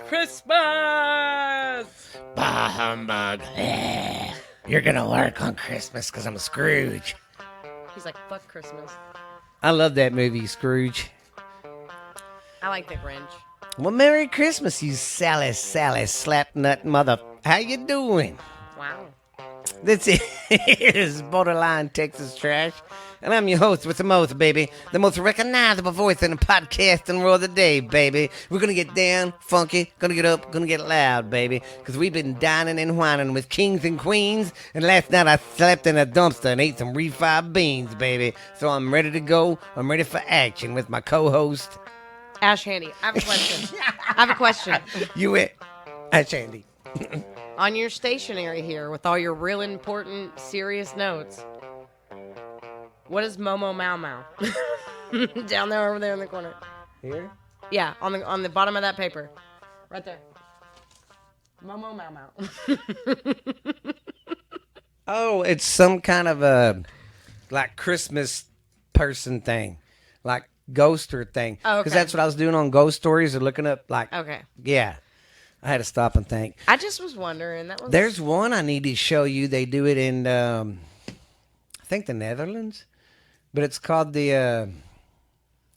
Christmas! Bah humbug. You're gonna work on Christmas because I'm a Scrooge. He's like, fuck Christmas. I love that movie, Scrooge. I like the Grinch. Well, Merry Christmas, you Sally Slapnut mother. How you doing? Wow. This is Borderline Texas Trash, and I'm your host with the most, baby. The most recognizable voice in the podcasting world today, baby. We're gonna get down, funky, gonna get up, gonna get loud, baby. Because we've been dining and whining with kings and queens, and last night I slept in a dumpster and ate some refried beans, baby. So I'm ready to go. I'm ready for action with my co-host. Ash Handy, I have a question. I have a question. You it, Ash Andy. On your stationery here, with all your real important, serious notes, what is Momo Mau Mau? Down there, over there in the corner. Here? Yeah, on the bottom of that paper. Right there. Momo Mau Mau. Oh, it's some kind of a like Christmas person thing, like ghoster thing. Oh, okay. Because that's what I was doing on Ghost Stories and looking up. Like, Okay. yeah, I had to stop and think. I just was wondering. That was. There's one I need to show you. They do it in, I think the Netherlands, but it's called the.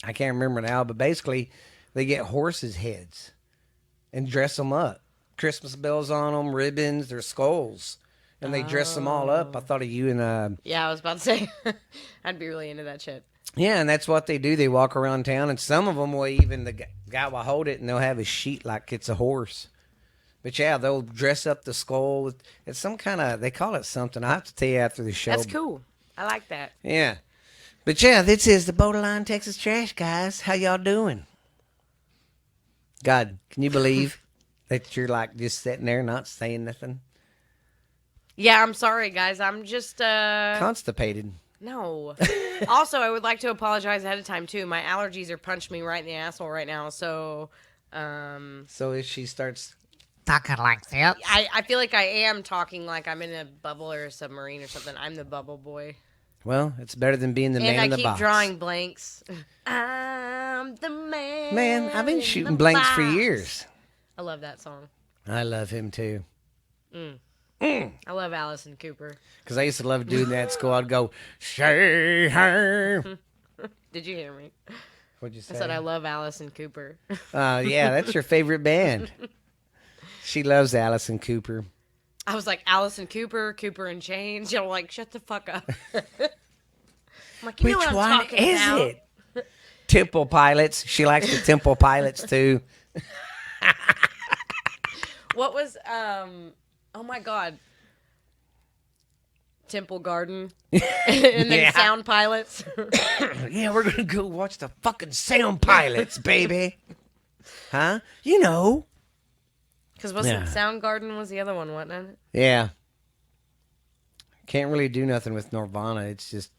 I can't remember now, but basically, they get horses' heads and dress them up. Christmas bells on them, ribbons, their skulls. And they dress them all up. I thought of you and Yeah, I was about to say. I'd be really into that shit. yeah, and that's what they do. They walk around town, and some of them will even the guy will hold it, and they'll have a sheet like it's a horse. But yeah, they'll dress up the skull. It's some kind of they call it something. I have to tell you after the show. That's cool. I like that. Yeah, but yeah, this is the Borderline Texas Trash, guys. How y'all doing? God, can you believe that you're like just sitting there not saying nothing? Yeah, I'm sorry, guys. I'm just Constipated. No. Also, I would like to apologize ahead of time too. My allergies are punching me right in the asshole right now. So, So if she starts Talking like that. I feel like I am talking like I'm in a bubble or a submarine or something. I'm the bubble boy. well, it's better than being the And man I in the keep box. drawing blanks. I'm the man. Man, I've been in shooting the blanks for box. years. I love that song. I love him too. I love Allison Cooper. Because I used to love doing that at school. I'd go, say her. Did you hear me? What'd you say? I said I love Allison Cooper. Yeah, that's your favorite band. She loves Allison Cooper. I was like, Allison Cooper, Cooper and Chains. You're like, shut the fuck up. I'm like, you know Which what I'm one talking is about. it? Temple Pilots. She likes the Temple Pilots too. What was oh my god. Temple Garden. And then Yeah. Sound Pilots. Yeah, we're going to go watch the fucking Sound Pilots, baby. Huh? You know. Because wasn't Yeah. Sound Garden was the other one, wasn't it? Yeah. Can't really do nothing with Nirvana. It's just.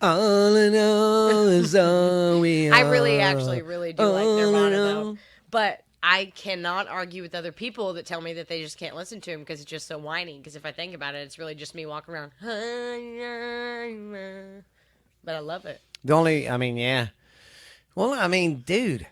All in all is all we are. I really actually really do like All Nirvana in though. all. But I cannot argue with other people that tell me that they just can't listen to him because it's just so whiny. Because if I think about it, it's really just me walking around. But I love it. The only, I mean, yeah. Well, I mean, dude,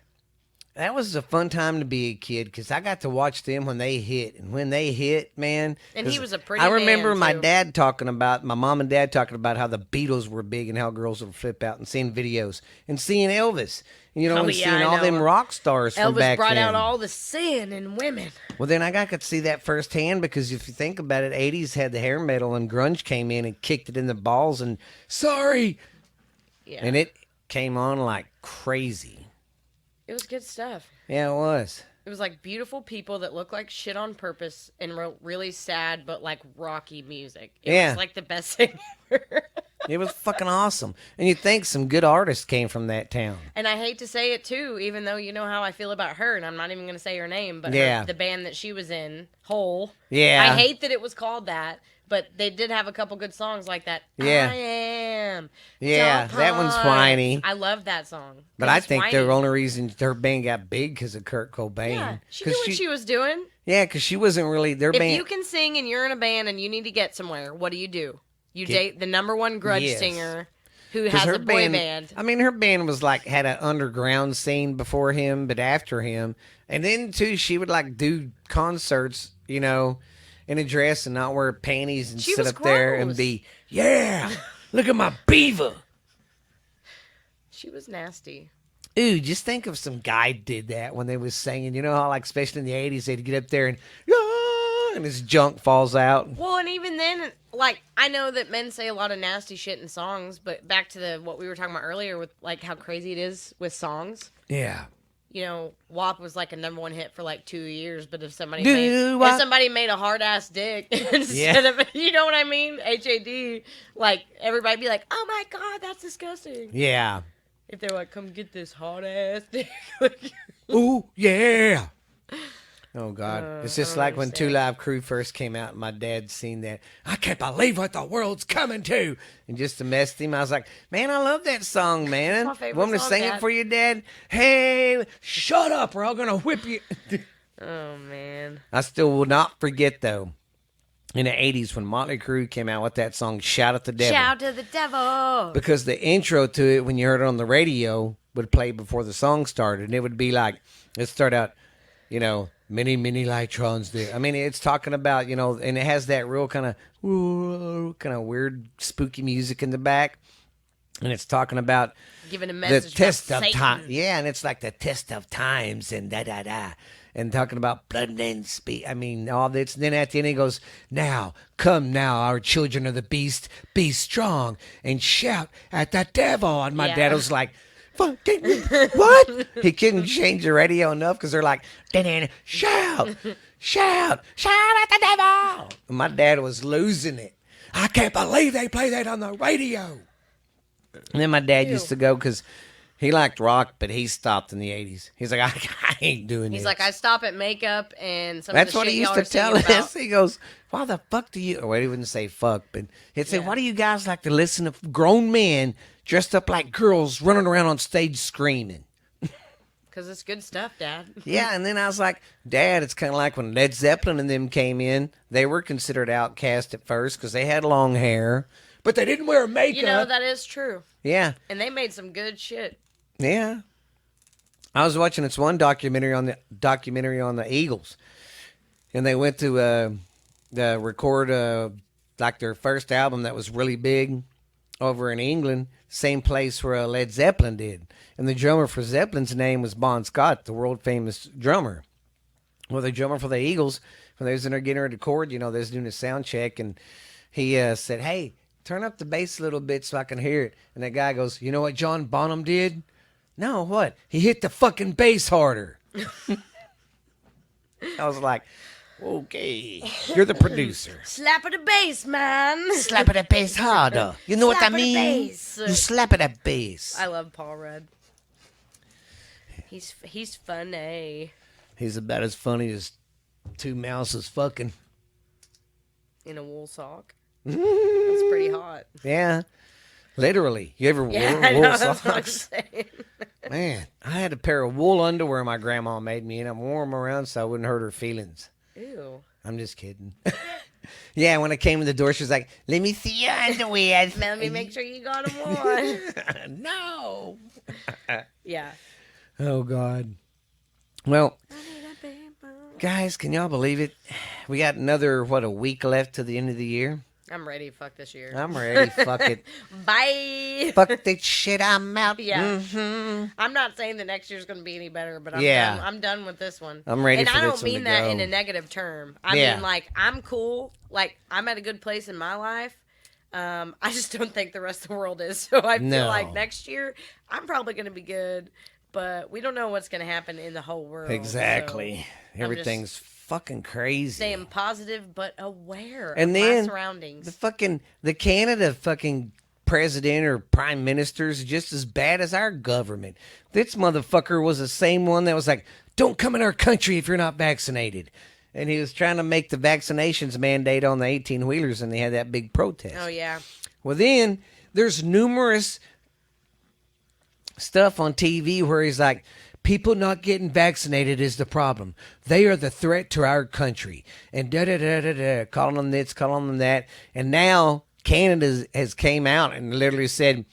that was a fun time to be a kid because I got to watch them when they hit. And when they hit, man. And he 'cause was a pretty I remember man, my too. dad talking about, my mom and dad talking about how the Beatles were big and how girls would flip out and seeing videos and seeing Elvis. You know, Oh, and yeah, seeing I all know. them rock stars from Elvis back brought then. out all the sin in women. Well, then I got to see that firsthand because if you think about it, 80s had the hair metal and grunge came in and kicked it in the balls and sorry. Yeah. And it came on like crazy. It was good stuff. Yeah, it was. It was like beautiful people that look like shit on purpose and wrote really sad but like rocky music. It Yeah. was like the best thing ever. It was fucking awesome. And you'd think some good artists came from that town. And I hate to say it too, even though you know how I feel about her, and I'm not even going to say her name, but Yeah. the band that she was in, Hole. Yeah. I hate that it was called that, but they did have a couple good songs like that. Yeah. I am. Yeah, that one's Dump whiny. Pipes. I love that song. But 'cause I it's think whiny. the only reason her band got big because of Kurt Cobain. Yeah, she 'Cause knew what she was doing. Yeah, because she wasn't really their If band. you can sing and you're in a band and you need to get somewhere, what do? You Get- date the number one grudge Yes. singer Who 'Cause has a boy band. I mean, her band was like had an underground scene before him, but after him, and then too, she would like do concerts, you know, in a dress and not wear panties and She sit was up there and gross. be, yeah, look at my beaver. She was nasty. Ooh, just think if some guy did that when they was singing. You know how, like, especially in the 80s, they'd get up there and, "Ah," and his junk falls out. Well, and even then, like, I know that men say a lot of nasty shit in songs, but back to what we were talking about earlier with, like, how crazy it is with songs. Yeah. You know, WAP was like a #1 hit for like 2 years, but if somebody Do-wop. made a hard ass dick instead of, you know what I mean, HAD, like everybody be like, "Oh my god, that's disgusting." Yeah. If they're like, "Come get this hard ass dick," Ooh, yeah. Oh, God. It's I just don't like when Two understand. Live Crew first came out and my dad seen that. I can't believe what the world's coming to. And just to mess with him, I was like, man, I love that song, man. my favorite Want me to song, sing it Dad. for you, Dad? Hey, shut up or I'm going to whip you. Oh man, I still will not forget, though, in the 80s when Motley Crue came out with that song, Shout at the Devil. shout to the devil. Because the intro to it, when you heard it on the radio, would play before the song started. And it would be like, it'd start out, you know, many, many lightrons there. I mean, it's talking about, you know, and it has that real kind of weird, spooky music in the back. And it's talking about Giving a the message test about of Satan. time. Yeah, and it's like the test of times and da-da-da. And talking about blood and speed. I mean, all this. And then at the end, he goes, now, come now, our children of the beast, be strong and shout at the devil. And my Yeah. dad was like, fucking, what? He couldn't change the radio enough because they're like, shout, shout, shout at the devil. And my dad was losing it. I can't believe they play that on the radio. And then my dad used to go because he liked rock, but he stopped in the 80s. He's like, I ain't doing He's this. like, I stop at makeup and some That's of the what shit he used y'all to are singing tell about. us. He goes, why the fuck do you... Well, he wouldn't say fuck, but he'd say, Yeah. why do you guys like to listen to grown men dressed up like girls running around on stage screaming? Because it's good stuff, Dad. Yeah, and then I was like, Dad, it's kind of like when Led Zeppelin and them came in. They were considered outcast at first because they had long hair, but they didn't wear makeup. You know, that is true. Yeah, And they made some good shit. yeah. I was watching this one documentary on the Eagles, and they went to record like their first album that was really big over in England, same place where Led Zeppelin did. And the drummer for Zeppelin's name was Bon Scott, the world famous drummer. Well, the drummer for the Eagles, when they was in there getting ready to record, you know, they was doing a sound check, and he said, hey, turn up the bass a little bit so I can hear it. And that guy goes, you know what John Bonham did? No, what? He hit the fucking bass harder. I was like, okay, you're the producer. Slap of the bass, man. Slap at that bass harder. You know what I Slap at the mean? bass. You slap at that bass. I love Paul Rudd. He's funny He's about as funny as two mouses fucking. in a wool sock. That's pretty hot. Yeah. Literally. You ever Yeah, wore I know, wool that's what I'm socks? saying. Man, I had a pair of wool underwear my grandma made me, and I wore them around so I wouldn't hurt her feelings. Ew. I'm just kidding. Yeah, when I came in the door, she was like, let me see your underwear. Let me make sure you got them on. No. Yeah. Oh, God. Well, guys, can y'all believe it? We got another, a week left to the end of the year? I'm ready. Fuck this year. I'm ready. Fuck it. Bye. Fuck that shit. I'm out. Yeah. Mm-hmm. I'm not saying the next year's going to be any better, but I'm Yeah. done. I'm done with this one. I'm ready and for I this don't one mean to that go. in a negative term. I Yeah. mean, like, I'm cool. Like, I'm at a good place in my life. I just don't think the rest of the world is. So I feel No. like next year, I'm probably going to be good, but we don't know what's going to happen in the whole world. Exactly. So Everything's fucking crazy. staying positive but aware And of then my surroundings. the Canada fucking president or prime minister is just as bad as our government. This motherfucker was the same one that was like, don't come in our country if you're not vaccinated. And he was trying to make the vaccinations mandate on the 18-wheelers, and they had that big protest. Oh, yeah. Well, then there's numerous stuff on TV where he's like, people not getting vaccinated is the problem. They are the threat to our country. And da-da-da-da-da, calling them this, calling them that. And now Canada has came out and literally said,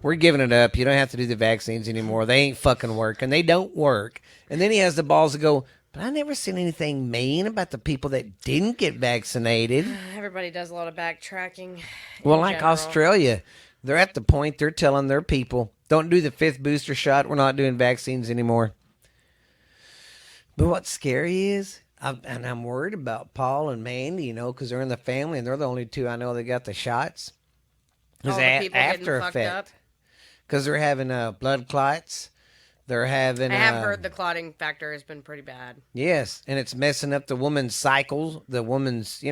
We're giving it up. You don't have to do the vaccines anymore. They ain't fucking working. They don't work. And then he has the balls to go, but I never seen anything mean about the people that didn't get vaccinated. Everybody does a lot of backtracking. Well, in like general. Australia, they're at the point they're telling their people, don't do the 5th booster shot. We're not doing vaccines anymore. But what's scary is, I'm worried about Paul and Mandy, because they're in the family and they're the only two I know that got the shots. All the people getting After fucked up. effect. Because they're having blood clots. They're having. I have heard the clotting factor has been pretty bad. Yes, and it's messing up the woman's cycle. The woman's,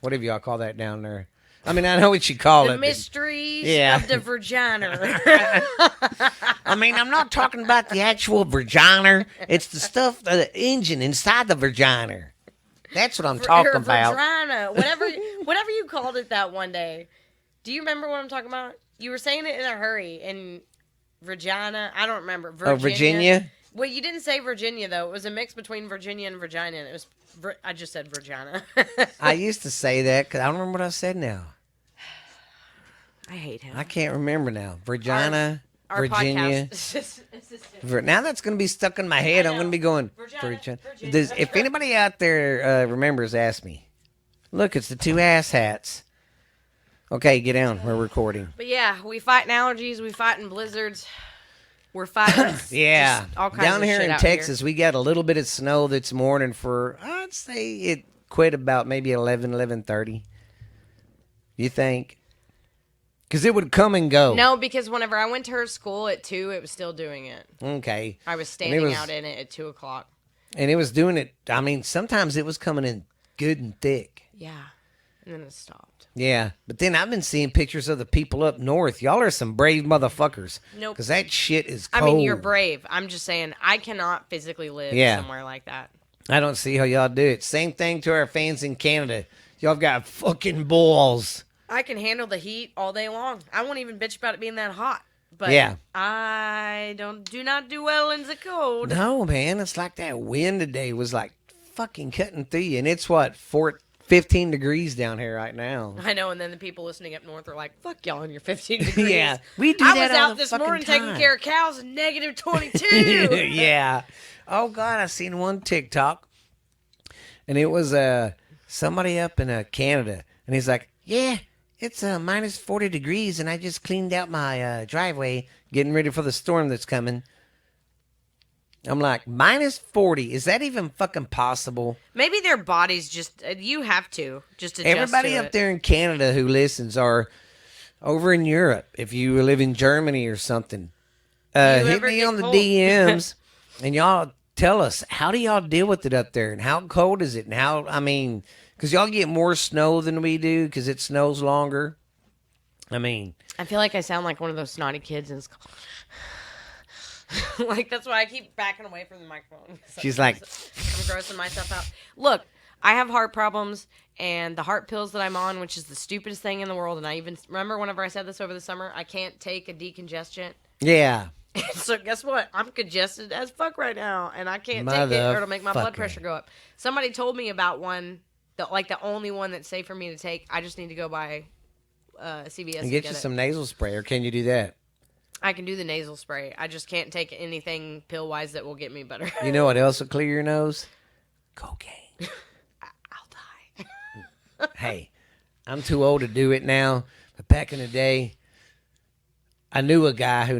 whatever y'all call that down there. I mean, I know what you call The it. mysteries Yeah. of the vagina. I mean, I'm not talking about the actual vagina. It's the stuff, the engine inside the vagina. That's what I'm talking Her about. vagina. Whatever you called it that one day. Do you remember what I'm talking about? You were saying it in a hurry. And Virginia, I don't remember. Oh, Virginia? Well, you didn't say Virginia, though. It was a mix between Virginia and Virginia. And it was, I just said Virginia. I used to say that because I don't remember what I said now. I hate him. I can't remember now. Virginia, Our Virginia. podcast. Now that's going to be stuck in my head. I I'm know. going to be going. Virginia. If anybody out there remembers, ask me. Look, it's the two ass hats. Okay, get down. We're recording. But yeah, we fighting allergies. We fighting blizzards. We're fighting Yeah. just all kinds Down of here shit in out Texas, we got a little bit of snow this morning for, I'd say it quit about maybe 11:30. You think? Because it would come and go. No, because whenever I went to her school at 2, it was still doing it. Okay. I was standing out in it at 2 o'clock. And it was doing it. I mean, sometimes it was coming in good and thick. Yeah. And then it stopped. Yeah. But then I've been seeing pictures of the people up north. Y'all are some brave motherfuckers. Nope. Because that shit is I cold. mean, you're brave. I'm just saying, I cannot physically live Yeah. somewhere like that. I don't see how y'all do it. Same thing to our fans in Canada. Y'all got fucking balls. I can handle the heat all day long. I won't even bitch about it being that hot. But Yeah. I do not do well in the cold. No, man. It's like that wind today was like fucking cutting through you. And it's what, 15 degrees down here right now. I know, and then the people listening up north are like, fuck y'all and your 15 degrees. Yeah. We do I that was all out the this fucking morning time. taking care of cows in negative 22. Yeah. Oh, God. I seen one TikTok. And it was somebody up in Canada. And he's like, yeah, it's minus 40 degrees. And I just cleaned out my driveway getting ready for the storm that's coming. I'm like, minus 40. Is that even fucking possible? Maybe their bodies just, you have to just adjust Everybody to up it. there in Canada who listens are over in Europe. If you live in Germany or something, hit ever me get on the cold? DMs and y'all tell us, how do y'all deal with it up there? And how cold is it? And how, I mean, because y'all get more snow than we do because it snows longer. I mean, I feel like I sound like one of those snotty kids in school. Like, that's why I keep backing away from the microphone. she's like, I'm grossing myself out. Look, I have heart problems, and the heart pills that I'm on, which is the stupidest thing in the world, and I even remember whenever I said this over the summer, I can't take a decongestant. yeah. So guess what? I'm congested as fuck right now, and I can't take it, or it'll make my blood Motherfucker. pressure go up. Somebody told me about one, the only one that's safe for me to take. I just need to go by CVS And get you some nasal spray, or can you do that? I can do the nasal spray. I just can't take anything pill-wise that will get me better. You know what else will clear your nose? Cocaine. I'll die. Hey, I'm too old to do it now, but back in the day, I knew a guy who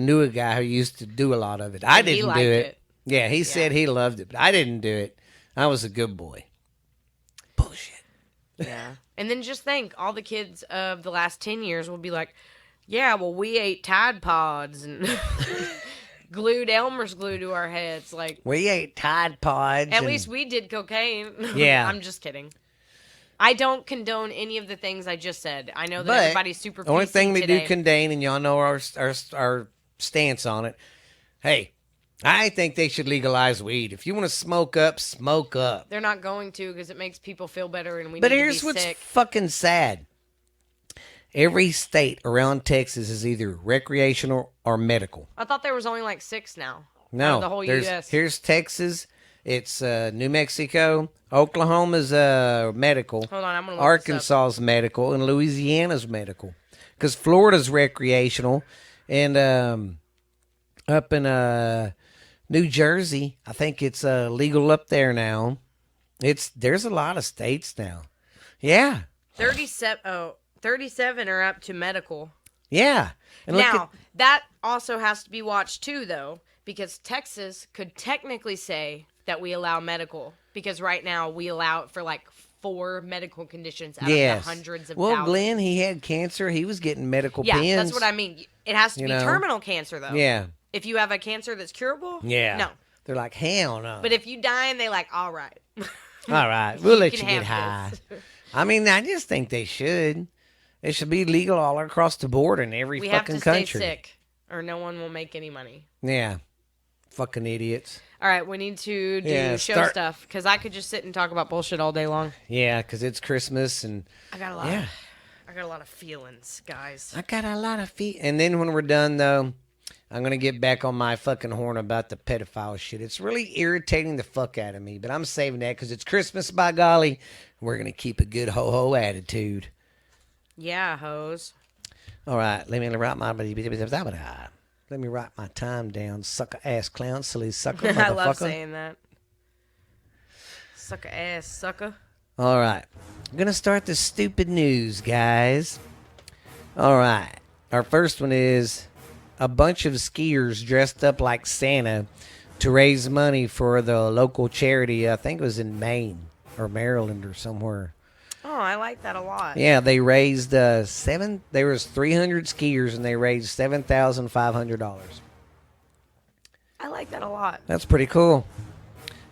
used to do a lot of it. I And he didn't liked do it. it. Yeah, he said he loved it, but I didn't do it. I was a good boy. Bullshit. Yeah. And then just think, all the kids of the last 10 years will be like, yeah, well, we ate Tide Pods and glued Elmer's glue to our heads. Like, We ate Tide Pods. at and- least we did cocaine. Yeah. I'm just kidding. I don't condone any of the things I just said. I know that But everybody's super the only PC thing we today. do condone, and y'all know our stance on it. Hey, I think they should legalize weed. If you want to smoke up, smoke up. They're not going to because it makes people feel better and we But need here's to be what's sick. fucking sad. Every state around Texas is either recreational or medical. I thought there was only like 6 now. Out No, of the whole U.S. here's Texas. It's New Mexico. Oklahoma's medical. Hold on, I'm gonna look this up. Arkansas's medical, and Louisiana's medical. because Florida's recreational, and up in New Jersey, I think it's legal up there now. There's a lot of states now. Yeah, 37 are up to medical. yeah. And Now, that also has to be watched too, though, because Texas could technically say that we allow medical, because right now we allow it for like 4 medical conditions out of the hundreds of thousands. Glenn, he had cancer. He was getting medical pins. Yeah, that's what I mean. It has to be terminal cancer, though. Yeah. If you have a cancer that's curable, Yeah. no. They're like, hell no. But if you die and they like, all right. All right, we'll let you can get have high. this. I mean, I just think they should. It should be legal all across the board in every We have fucking to stay country. sick, or no one will make any money. Yeah. Fucking idiots. All right, we need to do show stuff, because I could just sit and talk about bullshit all day long. Yeah, because it's Christmas and I got a lot. Yeah. I got a lot of feelings, guys. I got a lot of feet. And then when we're done, though, I'm going to get back on my fucking horn about the pedophile shit. It's really irritating the fuck out of me, but I'm saving that because it's Christmas, by golly. We're going to keep a good ho-ho attitude. Yeah, hoes. All right, let me write my time down, sucker ass clown, silly sucker motherfucker. I love saying that. Sucker ass sucker. All right, I'm gonna start the stupid news, guys. All right, our first one is a bunch of skiers dressed up like Santa to raise money for the local charity. I think it was in Maine or Maryland or somewhere. Oh, I like that a lot. Yeah, they raised there was 300 skiers and they raised $7,500. I like that a lot. That's pretty cool.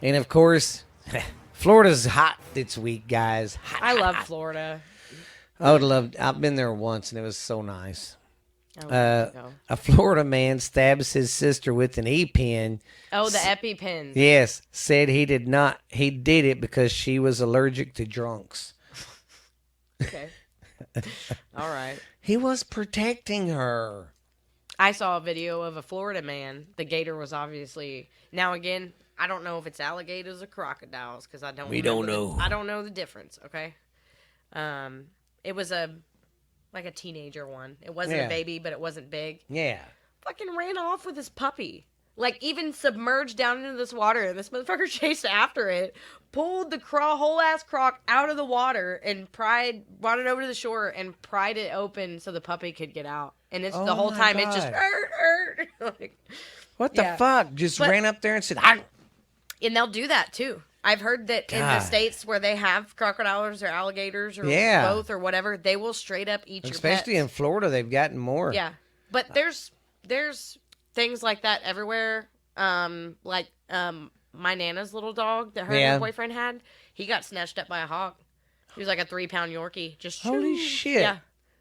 And of course, Florida's hot this week, guys. Hot, I hot, love hot. Florida. I've been there once and it was so nice. I love to go. A Florida man stabs his sister with an E-pen. Oh, the EpiPens. Yes, said he did it because she was allergic to drunks. Okay. All right. He was protecting her. I saw a video of a Florida man. The gator was obviously... Now, again, I don't know if it's alligators or crocodiles, because I don't know. I don't know the difference, okay? It was like a teenager one. It wasn't a baby, but it wasn't big. Yeah. Fucking ran off with his puppy. Like, even submerged down into this water, and this motherfucker chased after it, pulled the whole ass croc out of the water, and brought it over to the shore, and pried it open so the puppy could get out. And it's the whole time it just like, what the fuck? Just ran up there and said, "I." And they'll do that too. I've heard that in the states where they have crocodiles or alligators or both or whatever, they will straight up eat your pets. Especially in Florida, they've gotten more. Yeah, but there's things like that everywhere. My Nana's little dog that her and her boyfriend had, he got snatched up by a hawk. He was like a 3-pound Yorkie. Just holy shit. Yeah.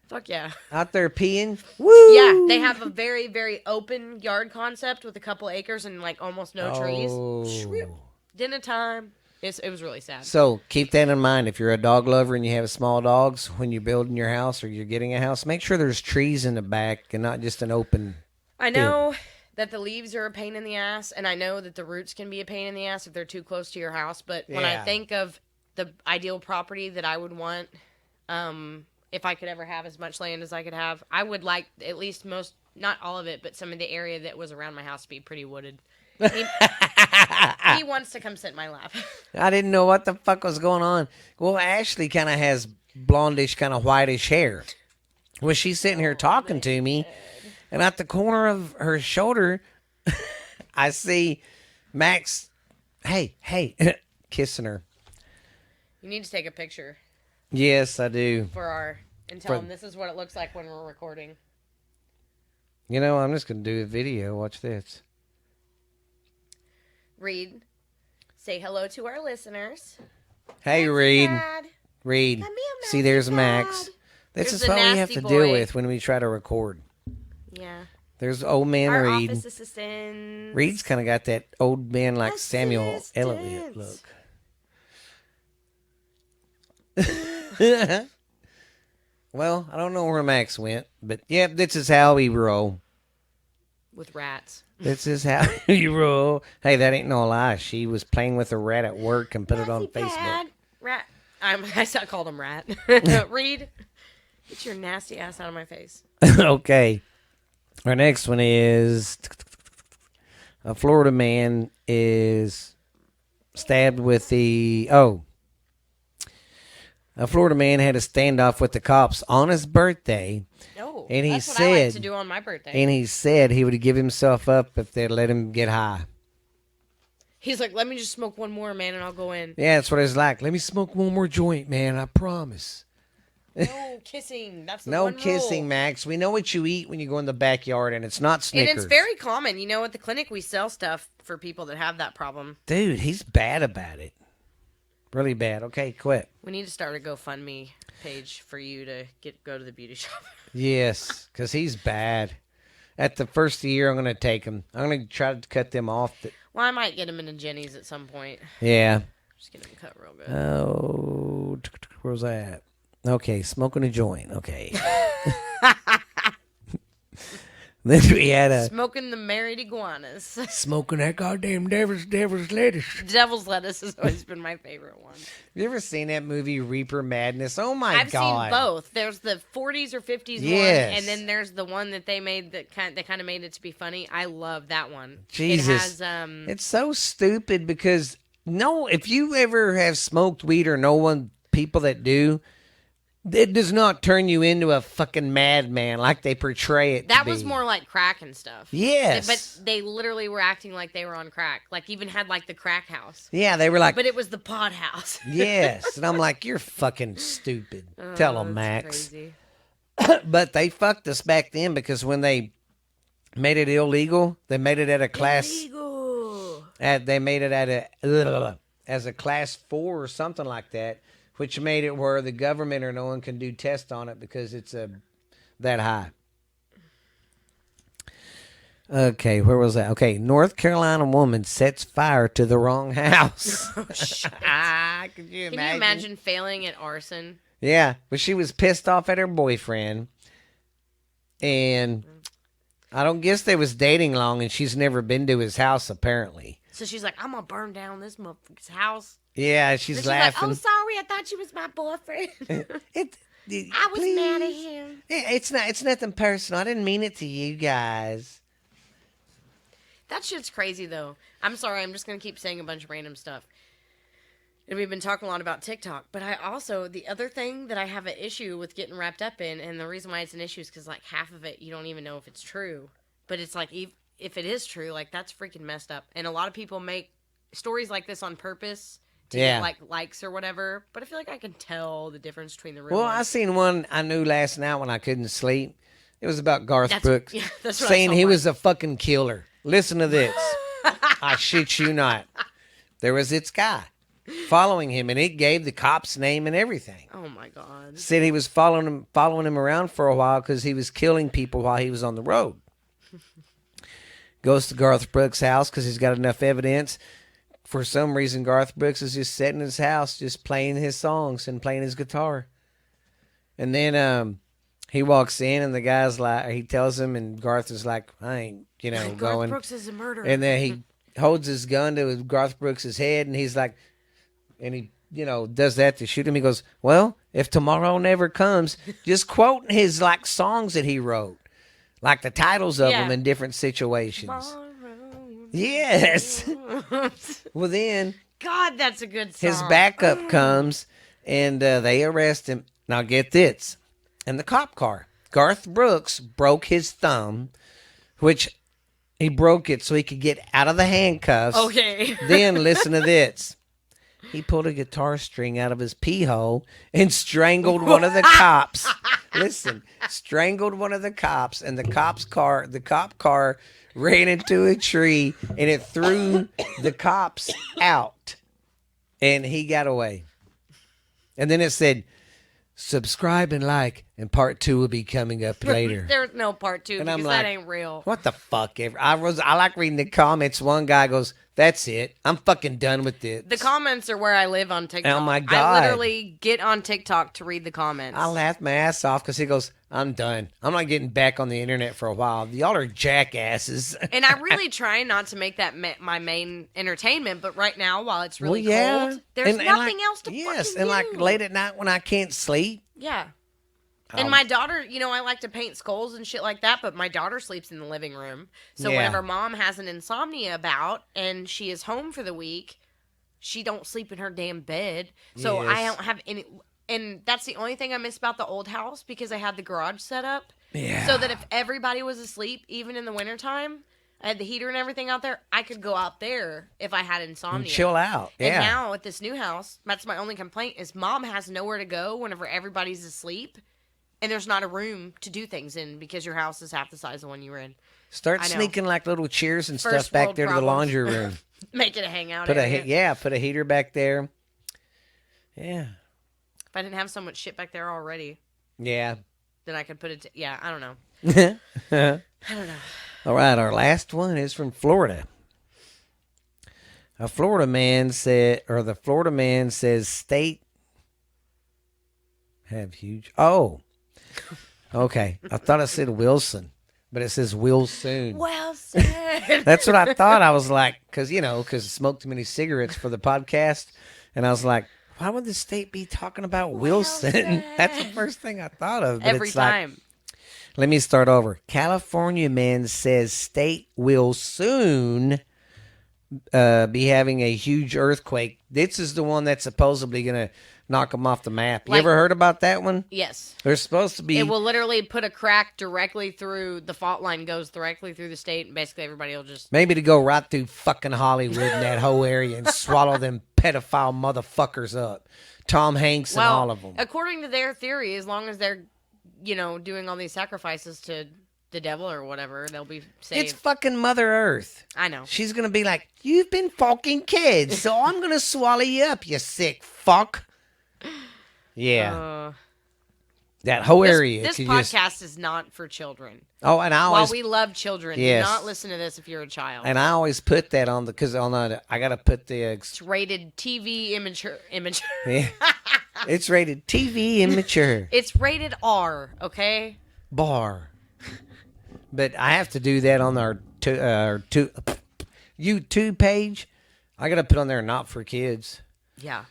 Fuck yeah. Out there peeing. Woo! Yeah, they have a very, very open yard concept with a couple acres and like almost no trees. Dinner time. It was really sad. So keep that in mind. If you're a dog lover and you have small dogs, when you're building your house or you're getting a house, make sure there's trees in the back and not just an open. I know that the leaves are a pain in the ass, and I know that the roots can be a pain in the ass if they're too close to your house. But when I think of the ideal property that I would want, if I could ever have as much land as I could have, I would like at least not all of it, but some of the area that was around my house to be pretty wooded. He wants to come sit in my lap. I didn't know what the fuck was going on. Well, Ashley kind of has blondish, kind of whitish hair. Well, she's sitting here talking to me, and at the corner of her shoulder, I see Max, hey, kissing her. You need to take a picture. Yes, I do. And tell them this is what it looks like when we're recording. You know, I'm just going to do a video. Watch this. Reed, say hello to our listeners. Hey, Reed. Reed. See, there's Max. This is what we have to deal with when we try to record. Yeah. There's old man our Reed. Office assistants. Reed's kind of got that old man like Samuel Elliott look. Well, I don't know where Max went, but yeah, this is how we roll. With rats. This is how you roll. Hey, that ain't no lie. She was playing with a rat at work and put it on Facebook. Rat. I called him Rat. Reed, Get your nasty ass out of my face. Okay. Our next one is a Florida man is stabbed with the. Oh. A Florida man had a standoff with the cops on his birthday. Oh, and that's what I like to do on my birthday. And he said he would give himself up if they'd let him get high. He's like, let me just smoke one more, man, and I'll go in. Yeah, that's what it's like. Let me smoke one more joint, man. I promise. No kissing. That's the no one kissing, rule. Max. We know what you eat when you go in the backyard, and it's not Snickers. And it's very common. You know, at the clinic, we sell stuff for people that have that problem. Dude, he's bad about it. Really bad. Okay, quit. We need to start a GoFundMe page for you to go to the beauty shop. Yes, because he's bad. At the first of the year, I'm going to take him. I'm going to try to cut them off. Well, I might get him into Jenny's at some point. Yeah. Just get him cut real good. Oh, where's that? Okay, smoking a joint. Okay. Then we had smoking the married iguanas. Smoking that goddamn devil's lettuce. Devil's lettuce has always been my favorite one. Have you ever seen that movie Reaper Madness? Oh my I've God! I've seen both. There's the 40s or 50s one, and then there's the one that they made that kind of made it to be funny. I love that one. Jesus, it has, it's so stupid because if you ever have smoked weed or know people that do. It does not turn you into a fucking madman like they portray it. That was more like crack and stuff. Yes, but they literally were acting like they were on crack. Like even had like the crack house. Yeah, they were like. But it was the pod house. Yes, and I'm like, you're fucking stupid. Tell them, Max. Crazy. But they fucked us back then because when they made it illegal, they made it at a class. Illegal. They made it as a class 4 or something like that. Which made it where the government or no one can do tests on it because it's that high. Okay, where was that? Okay, North Carolina woman sets fire to the wrong house. Oh, shit. Could you imagine? Can you imagine failing at arson? Yeah, but she was pissed off at her boyfriend. And I don't guess they was dating long and she's never been to his house apparently. So she's like, I'm going to burn down this motherfucker's house. Yeah, she's laughing. Like, oh, sorry, I thought you was my boyfriend. I was please. mad at him. It's nothing personal. I didn't mean it to you guys. That shit's crazy, though. I'm sorry, I'm just going to keep saying a bunch of random stuff. And we've been talking a lot about TikTok. But the other thing that I have an issue with getting wrapped up in, and the reason why it's an issue is because, like, half of it, you don't even know if it's true. But it's like, if it is true, like, that's freaking messed up. And a lot of people make stories like this on purpose to get, like, likes or whatever. But I feel like I can tell the difference between the real ones. I seen one I knew last night when I couldn't sleep. It was about Garth Brooks saying he was a fucking killer. Listen to this. I shit you not. There was this guy following him, and it gave the cop's name and everything. Oh, my God. Said he was following him around for a while because he was killing people while he was on the road. Goes to Garth Brooks' house because he's got enough evidence. For some reason, Garth Brooks is just sitting in his house, just playing his songs and playing his guitar. And then he walks in, and the guy's like, he tells him, and Garth is like, I ain't, going. Garth Brooks is a murderer. And then he holds his gun to Garth Brooks' head, and he's like, and he, does that to shoot him. He goes, well, if tomorrow never comes, just quoting his, like, songs that he wrote. Like the titles of them in different situations. Yes. Well, then. God, that's a good song. His backup comes, and they arrest him. Now, get this. In the cop car, Garth Brooks broke his thumb, which he broke it so he could get out of the handcuffs. Okay. Then, listen to this. He pulled a guitar string out of his pee hole and strangled one of the cops. Listen, strangled one of the cops, and the cop car ran into a tree, and it threw the cops out, and he got away. And then it said, subscribe and like, and part 2 will be coming up later. There's no part 2 and because I'm like, that ain't real. What the fuck? I like reading the comments. One guy goes, that's it. I'm fucking done with this. The comments are where I live on TikTok. Oh, my God. I literally get on TikTok to read the comments. I laughed my ass off because he goes, I'm done. I'm not getting back on the internet for a while. Y'all are jackasses. And I really try not to make that my main entertainment, but right now, while it's really cold, there's nothing else to fucking do. And like late at night when I can't sleep. Yeah. And my daughter, I like to paint skulls and shit like that, but my daughter sleeps in the living room. So Yeah. whenever mom has an insomnia bout and she is home for the week, she don't sleep in her damn bed. So I Yes. don't have any. And that's the only thing I miss about the old house because I had the garage set up. Yeah. So that if everybody was asleep, even in the wintertime, I had the heater and everything out there, I could go out there if I had insomnia. And chill out. Yeah. And now at this new house, that's my only complaint is mom has nowhere to go whenever everybody's asleep. And there's not a room to do things in because your house is half the size of the one you were in. Start I know. sneaking like little chairs and First stuff back world there to the problems. laundry room. Make it a hangout Put area. put a heater back there. Yeah. If I didn't have so much shit back there already, Yeah. then I could put it. Yeah, I don't know. I don't know. All right, our last one is from Florida. The Florida man says state have huge. Oh, okay. I thought it said Wilson, but it says will soon. Well said. That's what I thought. I was like, because I smoked too many cigarettes for the podcast, and I was like, why would the state be talking about Wilson? said. That's the first thing I thought of. But Every it's like, time. let me start over. California man says state will soon be having a huge earthquake. This is the one that's supposedly going to knock them off the map. You Like- ever heard about that one? Yes. There's supposed to be. It will literally put a crack directly through the fault line, goes directly through the state, and basically everybody will just. Maybe to go right through fucking Hollywood and that whole area and swallow them pedophile motherfuckers up. Tom Hanks and all of them. According to their theory, as long as they're, doing all these sacrifices to the devil or whatever, they'll be saved. It's fucking Mother Earth. I know. She's going to be like, you've been fucking kids, so I'm going to swallow you up, you sick fuck. Yeah. That whole area. This could just- podcast is not for children. Oh, and I While always we love children, Yes. do not listen to this if you're a child. and I always put that on because I got to put the It's rated TV immature. yeah. It's rated TV immature It's rated R. Okay. bar, but I have to do that on our YouTube page. I got to put on there not for kids. Yeah.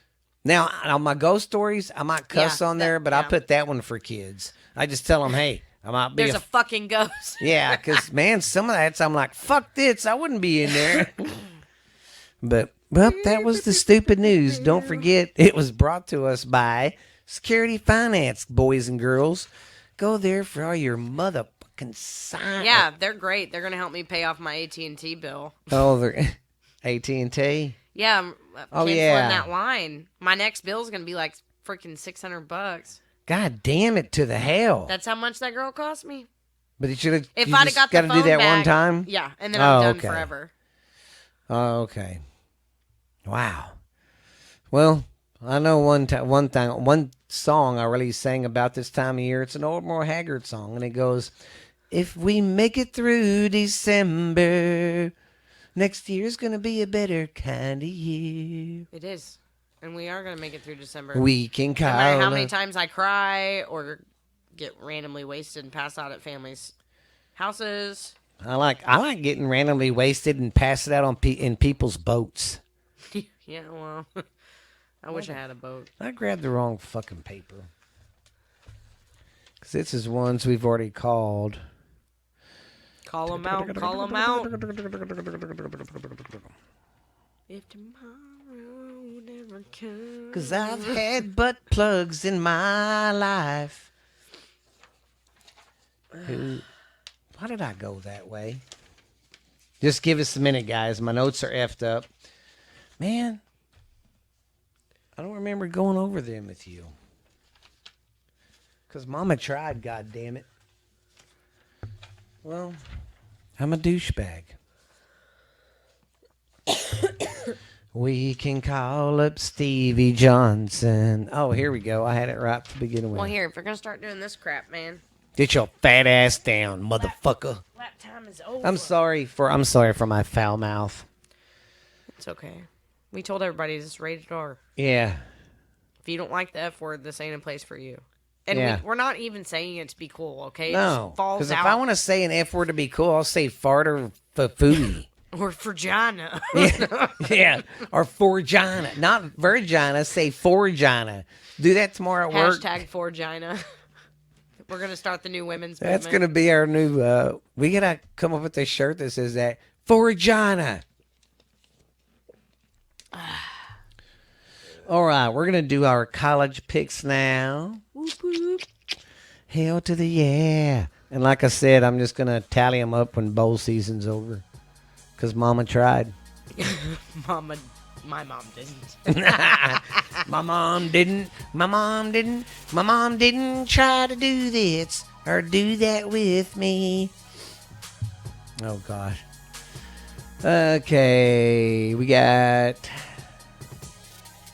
Now on my ghost stories, I might cuss Yeah, on there, but I yeah. put that one for kids. I just tell them, hey, I might be There's a fucking ghost. yeah, because, man, some of that's, I'm like, fuck this. I wouldn't be in there. But, well, that was the stupid news. Don't forget, it was brought to us by Security Finance, boys and girls. Go there for all your motherfucking sign. Yeah, they're great. They're gonna help me pay off my AT&T bill. Oh, they're AT&T. Yeah, I'm Oh, canceling yeah. that line. My next bill is gonna be like freaking $600. God damn it to the hell. That's how much that girl cost me. But you should have. If I'd have got the got to phone do that back, one time. yeah, and then I'm Oh, done okay. forever. Oh, okay. Wow. Well, I know one song I really sang about this time of year. It's an old Merle Haggard song, and it goes, "If we make it through December, next year's gonna be a better kind of year. It is, and we are gonna make it through December. We can no matter how call many it." times I cry or get randomly wasted and pass out at families' houses. I like getting randomly wasted and pass it out on in people's boats. Yeah, well, I wish I had a boat. I grabbed the wrong fucking paper. 'Cause this is ones we've already called. Call them out. Call them out. If tomorrow never comes. 'Cause I've had butt plugs in my life. Why did I go that way? Just give us a minute, guys. My notes are effed up. Man, I don't remember going over them with you. 'Cause Mama tried, goddammit. Well, I'm a douchebag. We can call up Stevie Johnson. Oh, here we go. I had it right to begin with. Well, here, if you're gonna start doing this crap, man, Get your fat ass down, motherfucker. lap time is over. I'm sorry for my foul mouth. It's okay. We told everybody this is rated R. Yeah. If you don't like the F word, this ain't a place for you. And Yeah. we're not even saying it to be cool, okay? It No. just falls Because if out. I want to say an F word to be cool, I'll say fart or fooey. Or vagina. Yeah. Or forgina. Not virgina, say forgina. Do that tomorrow at work. Hashtag forgina. We're gonna start the new women's That's movement. gonna be our new. We gotta come up with a shirt that says that for Regina. All right, we're gonna do our college picks now. Whoop, whoop. Hell to the yeah! And like I said, I'm just gonna tally them up when bowl season's over, cause Mama tried. My mom didn't. My mom didn't. My mom didn't. My mom didn't try to do this or do that with me. Oh gosh. Okay, we got.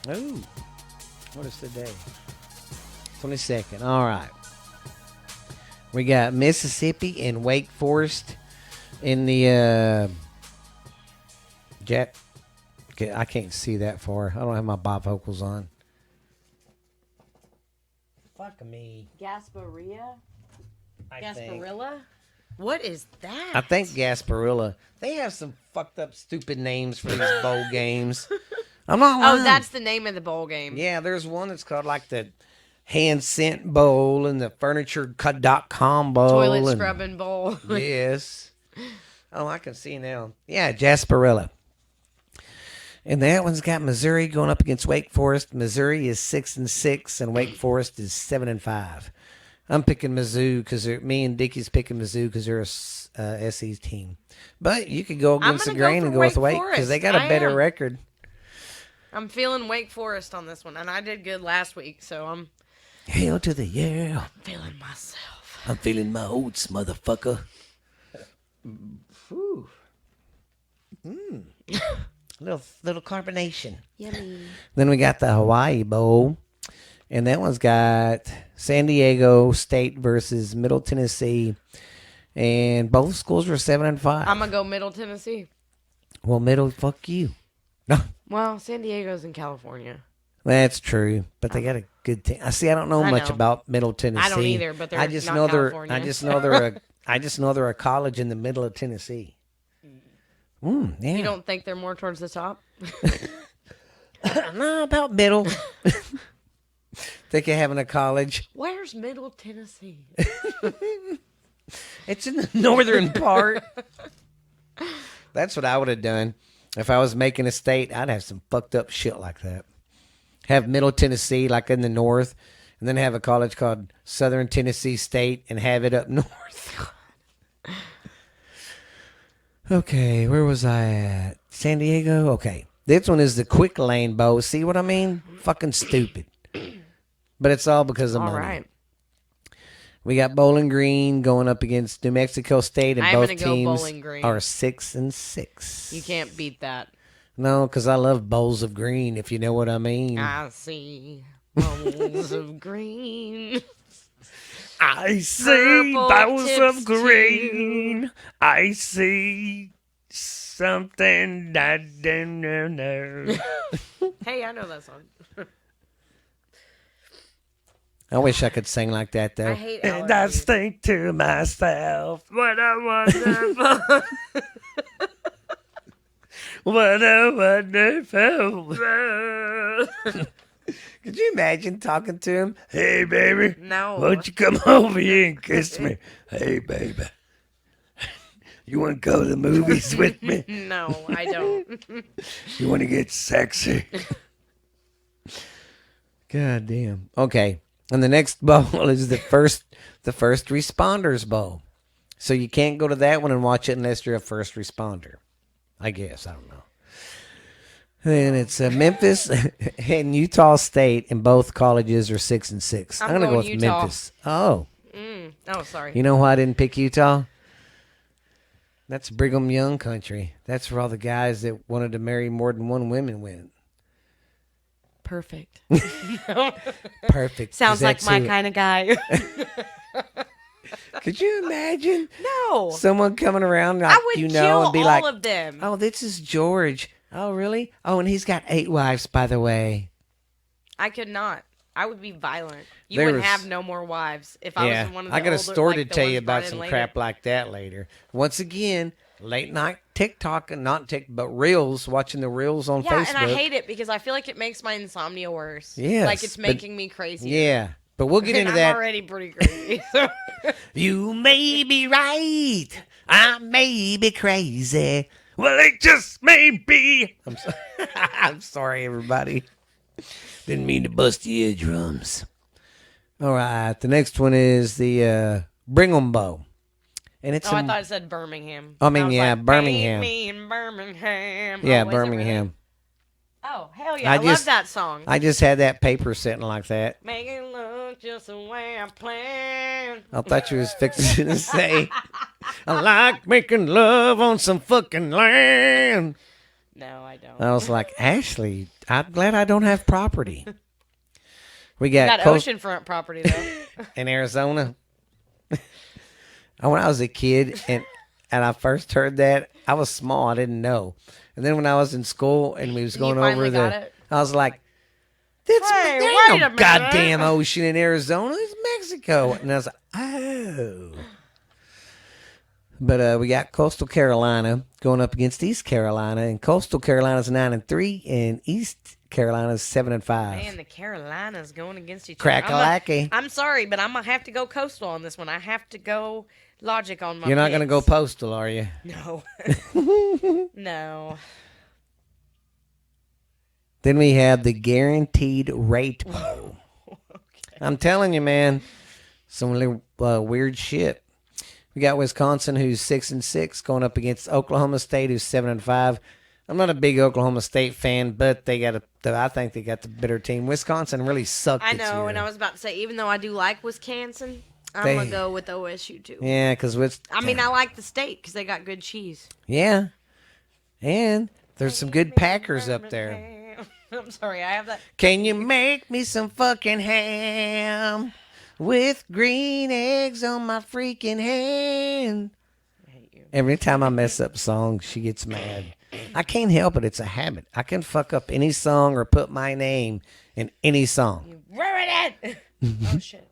Oh, what is today? 22nd. All right. We got Mississippi and Wake Forest in the jet. Okay, I can't see that far. I don't have my bifocals on. Fuck me. Gasparilla? I think. Gasparilla? What is that? I think Gasparilla. They have some fucked up, stupid names for these bowl games. I'm not lying. Oh, that's the name of the bowl game. Yeah, there's one that's called like the Hand Scent Bowl and the Furniture.com Bowl. Toilet and, scrubbing bowl. Yes. Oh, I can see now. Yeah, Gasparilla. And that one's got Missouri going up against Wake Forest. Missouri is 6-6, and Wake Forest is 7-5. I'm picking Mizzou because me and Dickie's picking Mizzou because they're a SE's team. But you could go against the grain and go with Wake because they got a better record. I'm feeling Wake Forest on this one, and I did good last week, so I'm Hell to the yeah. feeling myself. I'm feeling my oats, motherfucker. Whew. Little carbonation. Yummy. Then we got the Hawaii Bowl, and that one's got San Diego State versus Middle Tennessee, and both schools were 7-5. I'm gonna go Middle Tennessee. Well, Middle, fuck you. No, Well, San Diego's in California. that's true, but they got a good team. I see. I don't know I much know. about Middle Tennessee. I don't either, but they're I just not know California. I just know they're a. I just know they're a college in the middle of Tennessee. Yeah. You don't think they're more towards the top? No, about middle. Think of having a college. Where's Middle Tennessee? It's in the northern part. That's what I would have done. If I was making a state, I'd have some fucked up shit like that. Have Middle Tennessee, like in the north, and then have a college called Southern Tennessee State and have it up north. Okay, where was I at? San Diego? Okay. This one is the Quick Lane Bowl. See what I mean? Fucking stupid. But it's all because of All money. right. We got Bowling Green going up against New Mexico State, and I'm both gonna go teams Bowling Green. are 6-6. You can't beat that. No, because I love bowls of green, if you know what I mean. I see bowls of green. I see Purple bowls tips of green. I see something I don't know. Hey, I know that song. I wish I could sing like that, though. I hate And I allergies. think to myself, what a wonderful, what a wonderful world. Could you imagine talking to him? Hey, baby. No. Won't you come over here and kiss me? Hey, baby. You want to go to the movies with me? No, I don't. You want to get sexy? God damn. Okay. And the next bowl is the first responders bowl. So you can't go to that one and watch it unless you're a first responder. I guess. I don't know. Then it's Memphis and Utah State, and both colleges are 6-6. I'm gonna go going with Utah. Memphis. Oh. Oh, sorry. You know why I didn't pick Utah? That's Brigham Young country. That's where all the guys that wanted to marry more than one woman went. Perfect. Perfect. Sounds like my kind. kind of guy. Could you imagine No. someone coming around like I would you kill know and be all like, of them. "Oh, this is George. Oh, really? Oh, and he's got 8 wives, by the way." I could not. I would be violent. You There wouldn't was- have no more wives if I was one of the I got a older, story like to the tell ones you about brought in some later. crap like that later. Once again, late night TikTok and not TikTok, but reels, watching the reels on Yeah, Facebook. and I hate it because I feel like it makes my insomnia worse. Yes, like it's but- making me crazy. Yeah, But we'll get into that. I'm already pretty crazy. You may be right. I may be crazy. Well, it just may be. I'm sorry, everybody. Didn't mean to bust your eardrums. All right. The next one is the Brigham Bow. And it's I thought it said Birmingham. I mean, yeah, like, Birmingham. Me in Birmingham. Yeah, oh, Birmingham. Oh, hell yeah. I love that song. I just had that paper sitting like that. Make it look just the way I planned. I thought you was fixing to say, I like making love on some fucking land. No, I don't. I was like, Ashley, I'm glad I don't have property. We got oceanfront property, though. In Arizona. When I was a kid and I first heard that, I was small. I didn't know. And then when I was in school and we was going over I was like, there ain't no goddamn ocean in Arizona. It's Mexico. And I was like, oh. But we got Coastal Carolina going up against East Carolina. And Coastal Carolina's 9-3 and East Carolina's 7-5. Man, the Carolinas going against each other. Crack-a-lacky. I'm sorry, but I'm going to have to go Coastal on this one. I have to go logic on my You're not going to go Postal, are you? No. No. Then we have the Guaranteed Rate Bowl. Okay. I'm telling you, man, some really weird shit. We got Wisconsin, who's 6-6, going up against Oklahoma State, who's 7-5. I'm not a big Oklahoma State fan, but I think they got the better team. Wisconsin really sucked. I know, and I was about to say, even though I do like Wisconsin, I'm gonna go with OSU too. Yeah, because I like the state because they got good cheese. Yeah, and there's some good Packers up there. I'm sorry, I have that. Can you make me some fucking ham with green eggs on my freaking hand? I hate you. Every time I mess up songs, she gets mad. I can't help it. It's a habit. I can fuck up any song or put my name in any song. You ruined it. Oh, shit.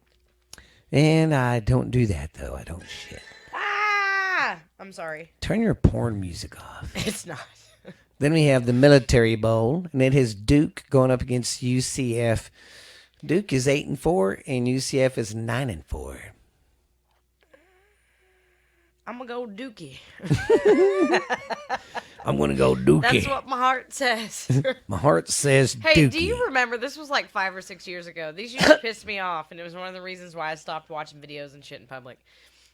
And I don't do that, though. I don't shit. Ah! I'm sorry. Turn your porn music off. It's not. Then we have the Military Bowl, and it has Duke going up against UCF. Duke is 8-4, and UCF is 9-4. I'm gonna go Dookie. I'm gonna go Dookie. That's what my heart says. My heart says Dookie. Hey, do you remember, this was like 5 or 6 years ago. These used to piss me off, and it was one of the reasons why I stopped watching videos and shit in public.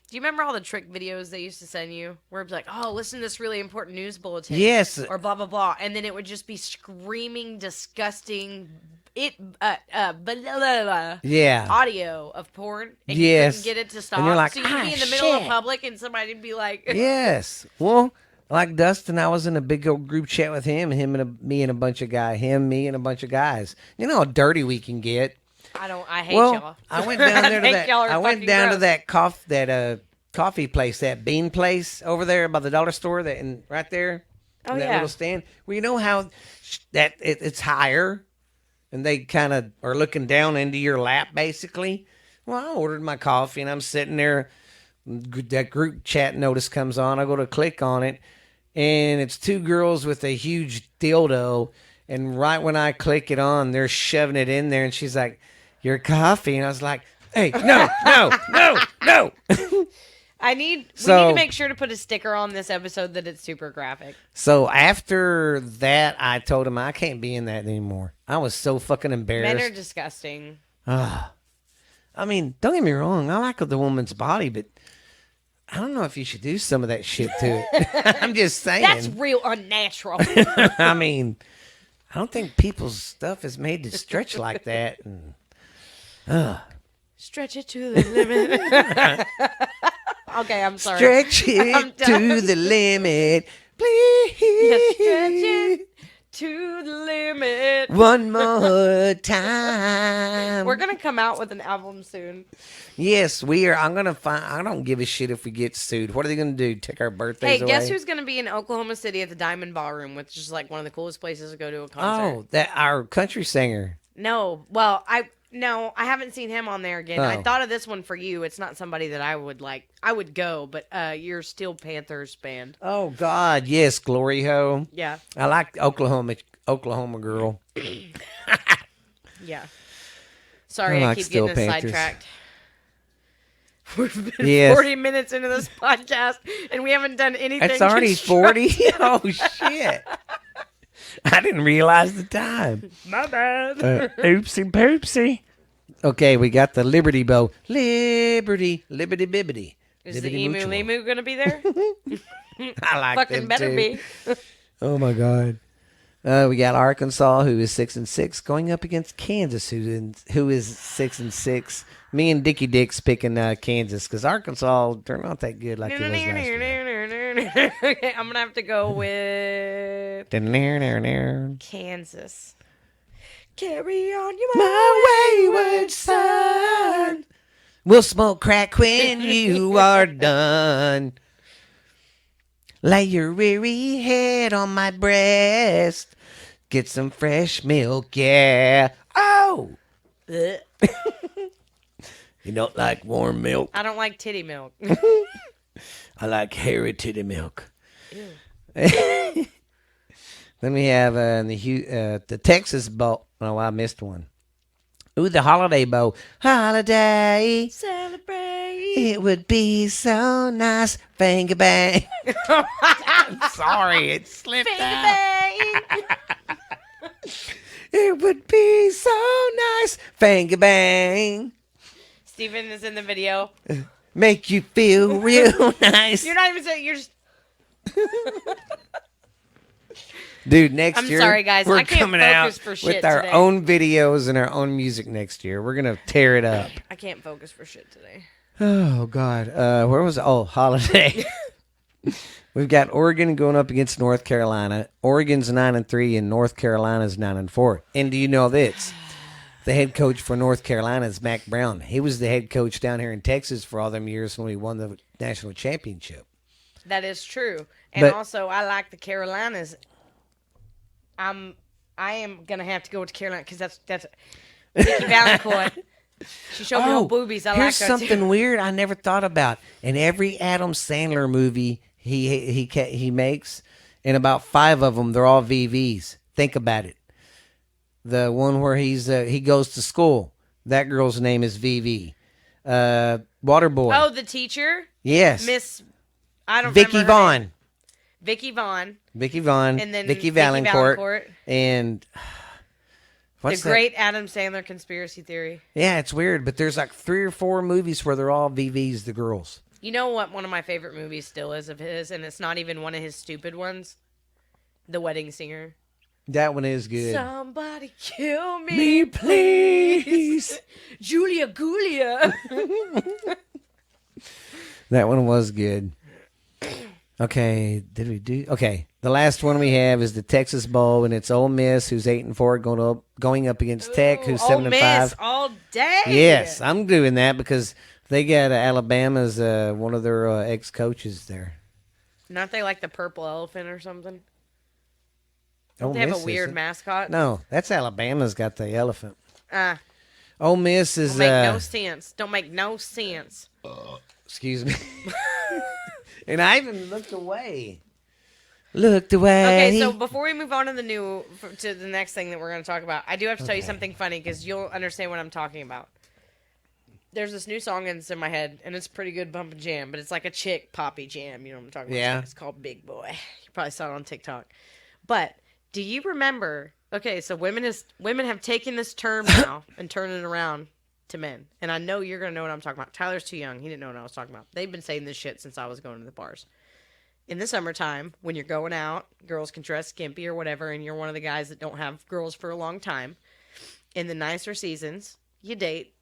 Do you remember all the trick videos they used to send you? Where it'd be like, oh, listen to this really important news bulletin. Yes. Or blah, blah, blah. And then it would just be screaming, disgusting, blah, blah, blah, yeah, audio of porn. And yes. you couldn't get it to stop. And you're like, so you'd be in the middle of public and somebody'd be like... yes. Well, like Dustin, I was in a big old group chat with him and me and a bunch of guys. Me and a bunch of guys. You know how dirty we can get. I hate y'all. I went down there to that. I went down to that coffee place, that bean place over there by the dollar store, right there. Oh, that little stand. Well, you know how it's higher, and they kind of are looking down into your lap, basically. Well, I ordered my coffee, and I'm sitting there. That group chat notice comes on. I go to click on it, and it's two girls with a huge dildo. And right when I click it on, they're shoving it in there, and she's like, "Your coffee," and I was like, "Hey, no." We need to make sure to put a sticker on this episode that it's super graphic. So after that, I told him I can't be in that anymore. I was so fucking embarrassed. Men are disgusting. I mean, don't get me wrong. I like the woman's body, but I don't know if you should do some of that shit to it. I'm just saying. That's real unnatural. I mean, I don't think people's stuff is made to stretch like that. And, Stretch it to the limit. Okay, I'm sorry. Stretch it to the limit, please. Yes, stretch it to the limit. One more time. We're gonna come out with an album soon. Yes, we are. I don't give a shit if we get sued. What are they gonna do? Take our birthdays away? Hey, guess who's gonna be in Oklahoma City at the Diamond Ballroom, which is like one of the coolest places to go to a concert. Oh, our country singer. No, well, I haven't seen him on there again. Oh. I thought of this one for you. It's not somebody that I would like. I would go, but you're Steel Panthers band. Oh God, yes, Glory Ho. Yeah. I like Oklahoma girl. Yeah. Sorry, I like keep Steel getting us Panthers. sidetracked. We've been Yes. 40 minutes into this podcast, and we haven't done anything. It's already constructive. 40? Oh, shit. I didn't realize the time. My bad. Oopsie poopsie. Okay, we got the Liberty Bow. Liberty bibbity. Is the Libbity emu mutual. limu going to be there? I like Fucking them better too. be. Oh my God. We got Arkansas, who is 6-6, going up against Kansas, who is 6-6. Me and Dickie Dick's picking Kansas because Arkansas, they're not that good like it was last year. Okay, I'm going to have to go with Kansas. Carry on your My wayward son. We'll smoke crack when you are done. Lay your weary head on my breast. Get some fresh milk, yeah. Oh! Ugh. You don't like warm milk? I don't like titty milk. I like hairy titty milk. Ew. Then we have the Texas Bowl. Oh, I missed one. Ooh, the Holiday Bowl. Holiday. Celebrate. It would be so nice. Finger bang. I'm sorry, it slipped Finger out. bang. It would be so nice. Finger bang. Steven is in the video. Make you feel real nice. You're not even saying, you're just. Dude, next I'm year sorry, guys. we're I can't coming focus out for shit with our today. own videos and our own music next year. We're gonna tear it up. I can't focus for shit today. Oh God, where was Holiday? We've got Oregon going up against North Carolina. Oregon's 9-3 and North Carolina's 9-4. And do you know this? The head coach for North Carolina is Mac Brown. He was the head coach down here in Texas for all them years when we won the national championship. That is true. And But- also, I like the Carolinas. I am gonna have to go with Carolina because that's Vicky Valancourt. She showed me her boobies. I here's like her something too. weird I never thought about. In every Adam Sandler movie he makes, in about 5 of them, they're all VVs. Think about it. The one where he goes to school, that girl's name is VV. Waterboy. Oh, the teacher, yes. Miss. I don't Vicky remember her Vaughn. name. Vicky Vaughn, Vicky Vaughn. and then Vicky Valancourt. Valancourt. And what's The great Adam Sandler conspiracy theory. Yeah, it's weird, but there's like 3 or 4 movies where they're all VVs, the girls. You know what one of my favorite movies still is of his, and it's not even one of his stupid ones? The Wedding Singer. That one is good. Somebody kill me, Me, please. Julia Gulia. That one was good. Okay, Okay, the last one we have is the Texas Bowl, and it's Ole Miss, who's 8-4, going up against Tech, who's Ole 7-5. Miss all day. Yes, I'm doing that because they got Alabama's one of their ex-coaches there. Not they like the purple elephant or something? Ole They have Miss a weird isn't. mascot. No, that's Alabama's got the elephant. Ah, Ole Miss is don't make no sense. Don't make no sense. excuse me. And I even looked away. Looked away. Okay, so before we move on to the next thing that we're going to talk about, I do have to tell you something funny because you'll understand what I'm talking about. There's this new song that's in my head, and it's pretty good bump and jam, but it's like a chick poppy jam. You know what I'm talking about? Yeah. It's called Big Boy. You probably saw it on TikTok. But do you remember? Okay, so women have taken this term now and turned it around to men, and I know you're gonna know what I'm talking about. Tyler's too young; he didn't know what I was talking about. They've been saying this shit since I was going to the bars. In the summertime, when you're going out, girls can dress skimpy or whatever, and you're one of the guys that don't have girls for a long time. In the nicer seasons, you date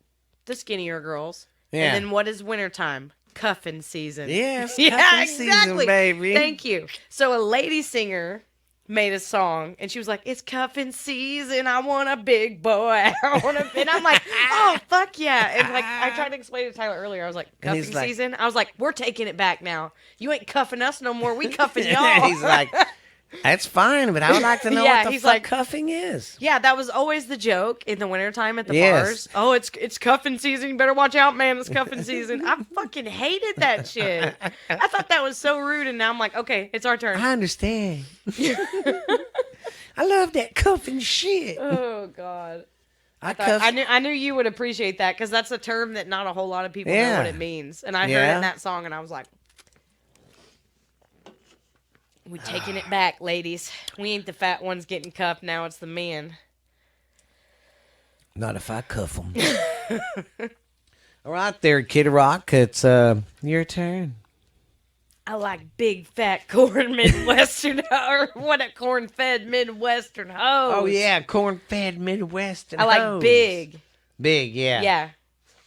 the skinnier girls. Yeah. And then what is wintertime? Cuffing season. Yes, Yeah, cuffing season, exactly. baby. Thank you. So a lady singer made a song, and she was like, "It's cuffing season. I want a big boy. And I'm like, oh fuck yeah!" And like I tried to explain to Tyler earlier, I was like, And he's "Cuffing like- season." I was like, "We're taking it back now. You ain't cuffing us no more. We cuffing y'all." He's like, that's fine, but I would like to know Yeah, what the he's fuck like- cuffing is. Yeah, that was always the joke in the wintertime at the Yes. bars. Oh, it's cuffing season. You better watch out, man. It's cuffing season. I fucking hated that shit. I thought that was so rude, and now I'm like, okay, it's our turn. I understand. I love that cuffing shit. Oh, God. I knew you would appreciate that because that's a term that not a whole lot of people know what it means. And I heard it in that song, and I was like, "We taking it back, ladies. We ain't the fat ones getting cuffed now. It's the men." Not if I cuff them. All right, there, Kid Rock. It's your turn. I like big fat corn Midwestern or what a corn fed Midwestern hose. Oh yeah, corn fed Midwestern. I like big. Big, yeah. Yeah.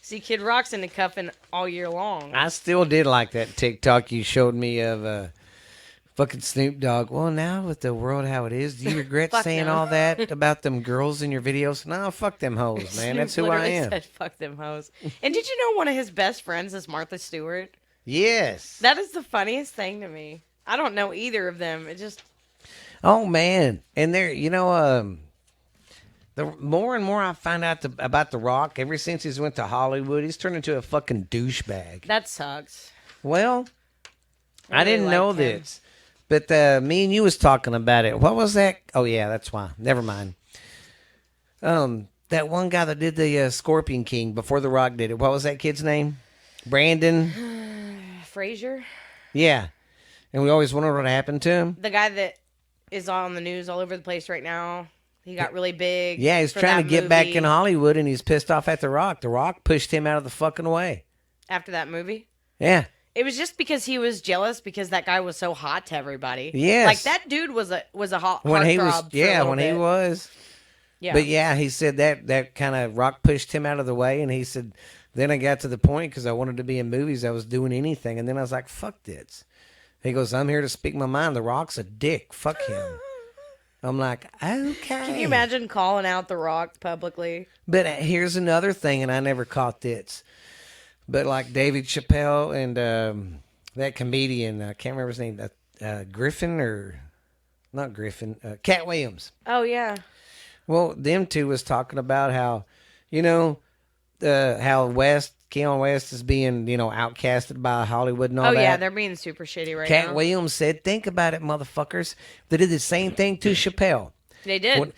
See, Kid Rock's into cuffing all year long. I still did like that TikTok you showed me of fucking Snoop Dogg. Well, now with the world how it is, do you regret saying all that about them girls in your videos? No, fuck them hoes, man. That's who I am. Said, fuck them hoes. And did you know one of his best friends is Martha Stewart? Yes. That is the funniest thing to me. I don't know either of them. It just... Oh, man. And there, the more and more I find out about The Rock, ever since he's went to Hollywood, he's turned into a fucking douchebag. That sucks. Well, I didn't know this. But me and you was talking about it. What was that? Oh, yeah, that's why. Never mind. That one guy that did the Scorpion King before The Rock did it. What was that kid's name? Brandon? Fraser? Yeah. And we always wondered what happened to him. The guy that is on the news all over the place right now. He got really big. Yeah, he's trying to get back in Hollywood, and he's pissed off at The Rock. The Rock pushed him out of the fucking way. After that movie? Yeah. It was just because he was jealous because that guy was so hot to everybody. Yes. Like, that dude was a hot when he was, heartthrob he was. Yeah. But yeah, he said that kind of Rock pushed him out of the way, and he said, then I got to the point because I wanted to be in movies, I was doing anything, and then I was like, fuck this. He goes, I'm here to speak my mind. The Rock's a dick. Fuck him. I'm like, okay. Can you imagine calling out The Rock publicly? But here's another thing, and I never caught this. But like David Chappelle and that comedian, I can't remember his name, Griffin or not Griffin, Cat Williams. Oh, yeah. Well, them two was talking about how, how Keanu West is being, outcasted by Hollywood and all that. Oh, yeah, they're being super shitty right now. Cat Williams said, think about it, motherfuckers. They did the same thing to Chappelle. They did.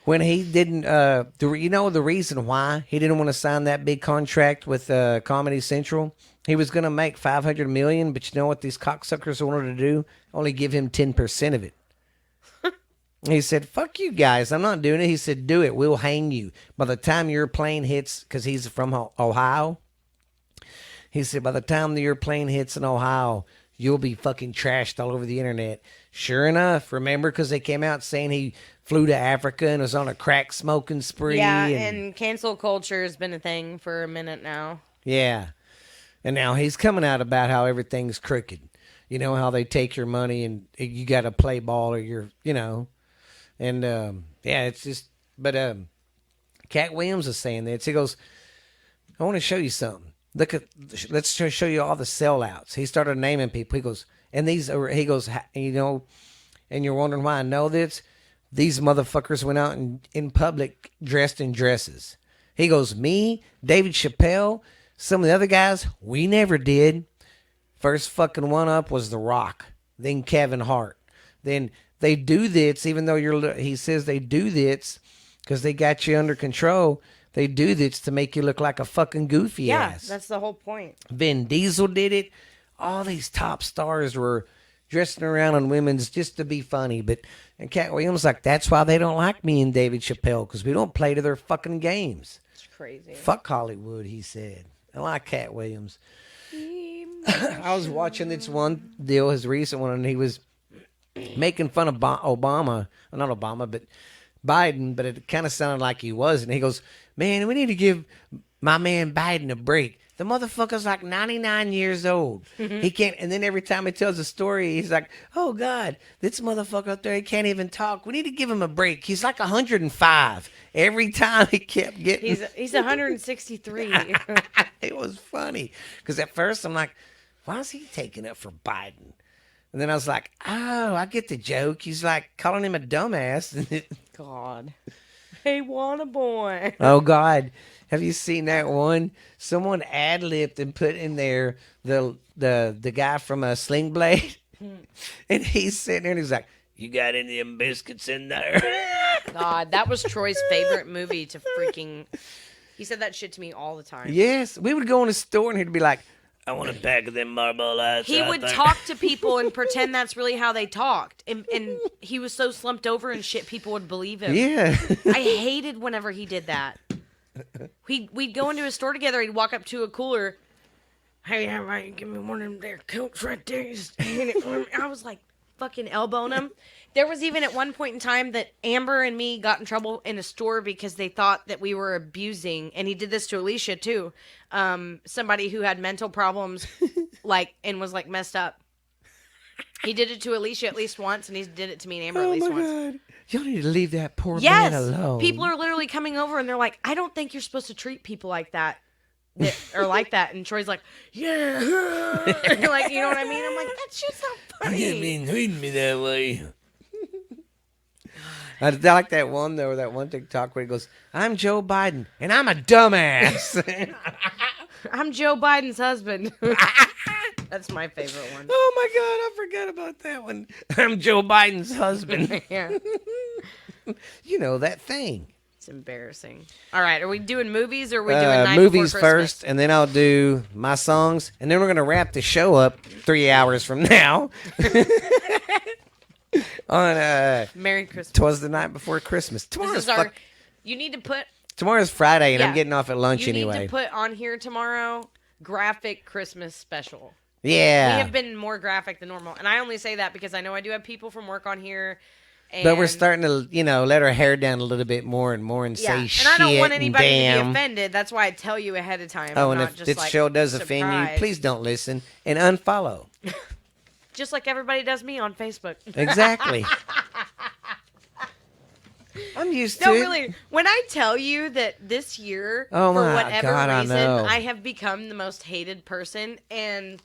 When he didn't, the reason why he didn't want to sign that big contract with Comedy Central? He was going to make $500 million, but you know what these cocksuckers wanted to do? Only give him 10% of it. He said, fuck you guys, I'm not doing it. He said, do it, we'll hang you. By the time your plane hits, because he's from Ohio, he said, by the time your plane hits in Ohio, you'll be fucking trashed all over the internet. Sure enough, remember, because they came out saying he flew to Africa and was on a crack smoking spree. Yeah, and cancel culture has been a thing for a minute now. Yeah. And now he's coming out about how everything's crooked. You know, how they take your money and you got to play ball or you're, And, it's just, but Cat Williams is saying this. He goes, I want to show you something. Let's show you all the sellouts. He started naming people. He goes, and he goes, and you're wondering why I know this? These motherfuckers went out in public dressed in dresses. He goes, me, David Chappelle, some of the other guys, we never did. First fucking one up was The Rock, then Kevin Hart. Then they do this, even though he says they do this because they got you under control. They do this to make you look like a fucking goofy ass. Yeah, that's the whole point. Vin Diesel did it. All these top stars were dressing around on women's just to be funny. And Cat Williams like, that's why they don't like me and David Chappelle, because we don't play to their fucking games. It's crazy. Fuck Hollywood, he said. I like Cat Williams. I was watching this one deal, his recent one, and he was making fun of Obama. Not Obama, but Biden, but it kind of sounded like he was. And he goes, man, we need to give my man Biden a break. The motherfucker's like 99 years old. He can't, and then every time he tells a story, he's like, oh God, this motherfucker up there, he can't even talk. We need to give him a break. He's like 105. Every time he kept getting. He's 163. It was funny. Because at first I'm like, why is he taking up for Biden? And then I was like, oh, I get the joke. He's like calling him a dumbass. God. Hey, wanna boy. Oh, God. Have you seen that one? Someone ad-libbed and put in there the guy from Sling Blade. And he's sitting there and he's like, you got any of them biscuits in there? God, that was Troy's favorite movie to freaking... He said that shit to me all the time. Yes, we would go in a store and he'd be like, I want a pack of them Marlboro Lights. He would talk to people and pretend that's really how they talked. And he was so slumped over and shit, people would believe him. Yeah. I hated whenever he did that. We'd go into a store together. He'd walk up to a cooler. Hey, everybody, give me one of them there Cokes right there. Just hand it for me. I was like fucking elbowing him. There was even at one point in time that Amber and me got in trouble in a store because they thought that we were abusing, and he did this to Alicia too. Somebody who had mental problems, and was like messed up. He did it to Alicia at least once, and he did it to me and Amber at least once. God. Y'all need to leave that poor man alone. People are literally coming over and they're like, I don't think you're supposed to treat people like that. Or like that. And Troy's like, yeah. And you're like, you know what I mean? I'm like, that shit's not funny. You didn't treat me that way. I like that one, though, that one TikTok where he goes, I'm Joe Biden, and I'm a dumbass. I'm Joe Biden's husband. That's my favorite one. Oh, my God, I forgot about that one. I'm Joe Biden's husband. Yeah. You know, that thing. It's embarrassing. All right, are we doing movies or are we doing Night movies Before Christmas? first, and then I'll do my songs, and then we're going to wrap the show up 3 hours from now. On Merry Christmas. 'Twas the Night Before Christmas. Tomorrow's you need to put Tomorrow's Friday, and Yeah. I'm getting off at lunch anyway. You need to put on here tomorrow graphic Christmas special. Yeah. We have been more graphic than normal. And I only say that because I know I do have people from work on here. And But we're starting to, let our hair down a little bit more and say shit and I don't want anybody to damn. be offended. That's why I tell you ahead of time. Oh, I'm and not if just this like, show does offend you, surprised. please don't listen and unfollow. Just like everybody does me on Facebook. Exactly. I'm used to No, it. really. When I tell you that this year, Oh for my whatever God, I reason, know. I have become the most hated person, and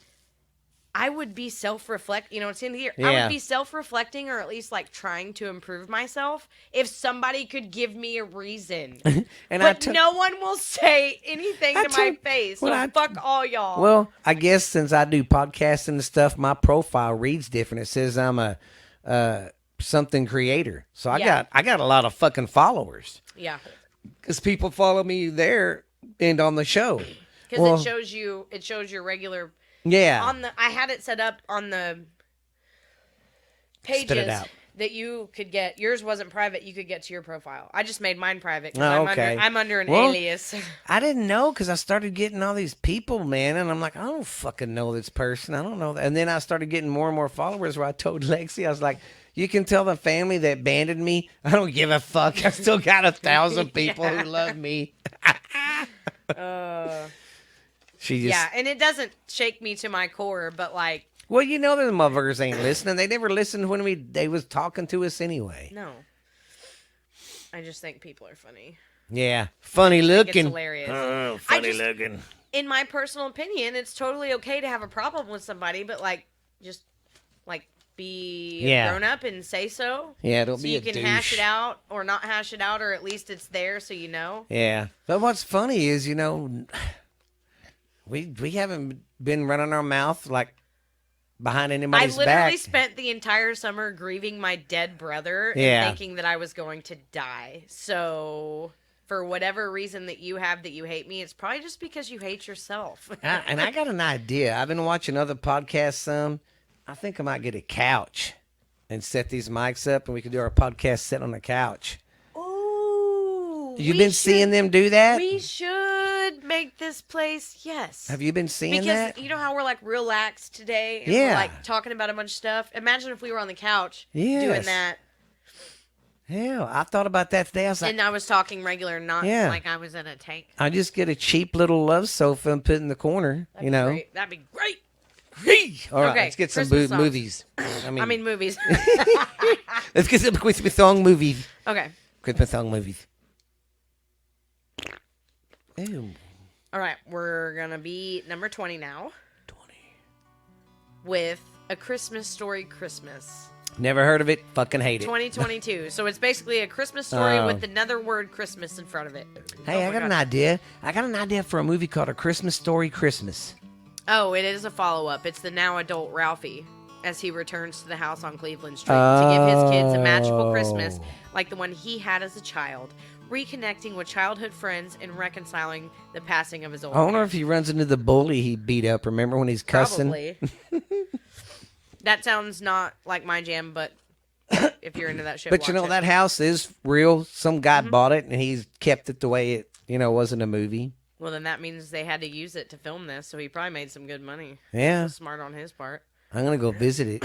I would be self-reflect. It's in here. I Yeah. would be self-reflecting, or at least like trying to improve myself, if somebody could give me a reason. But no one will say anything to my face. So fuck all y'all. Well, I guess since I do podcasting and stuff, my profile reads different. It says I'm a something creator. So I got a lot of fucking followers. Yeah. Because people follow me there and on the show. Because it shows your regular. Yeah. I had it set up on the Spit it pages out. that you could get. Yours wasn't private. You could get to your profile. I just made mine private. Oh, okay. I'm under an alias. I didn't know because I started getting all these people, man, and I'm like, I don't fucking know this person. I don't know that. And then I started getting more and more followers where I told Lexi, I was like, you can tell the family that abandoned me, I don't give a fuck. I still got 1,000 people who love me. She just, and it doesn't shake me to my core, but like, well, the motherfuckers ain't listening. They never listened when they was talking to us anyway. no. I just think people are funny. Yeah, funny looking. It's hilarious. Oh, funny looking. In my personal opinion, it's totally okay to have a problem with somebody, but just be grown up and say so. Yeah, don't so be a you can douche. hash it out or not hash it out, or at least it's there so you know. Yeah, but what's funny is we haven't been running our mouth like behind anybody's back. I literally spent the entire summer grieving my dead brother and thinking that I was going to die. So for whatever reason that you have that you hate me, it's probably just because you hate yourself. And I got an idea. I've been watching other podcasts some. I think I might get a couch and set these mics up, and we could do our podcast set on the couch. Ooh. You've been seeing them do that? We should make this place, yes. Have you been seeing that? Because you know how we're like relaxed today? And Yeah. we're like talking about a bunch of stuff. Imagine if we were on the couch Yes. doing that. Yeah, I thought about that today. I was like, And I was talking regular, not Yeah. like I was in a tank. I just get a cheap little love sofa and put it in the corner, That'd be great. That'd be great. All right, Okay, let's get some Christmas songs. movies. I mean movies. Let's get some Christmas song movies. Okay. Christmas song movies. Ew. All right. We're going to be number 20 now. 20. With A Christmas Story Christmas. Never heard of it. Fucking hate it. 2022. So it's basically a Christmas story Oh. with another word Christmas in front of it. Hey, Oh I my got an God. idea. I got an idea for a movie called A Christmas Story Christmas. Oh, it is a follow-up. It's the now adult Ralphie. as he returns to the house on Cleveland Street to give his kids a magical Christmas like the one he had as a child, reconnecting with childhood friends and reconciling the passing of his old I wonder parents. if he runs into the bully he beat up. Remember when he's cussing? Probably. That sounds not like my jam, but if you're into that shit, But you know, watch it. that house is real. Some guy bought it, and he's kept it the way it, was in a movie. Well, then that means they had to use it to film this, so he probably made some good money. Yeah. So smart on his part. I'm going to go visit it.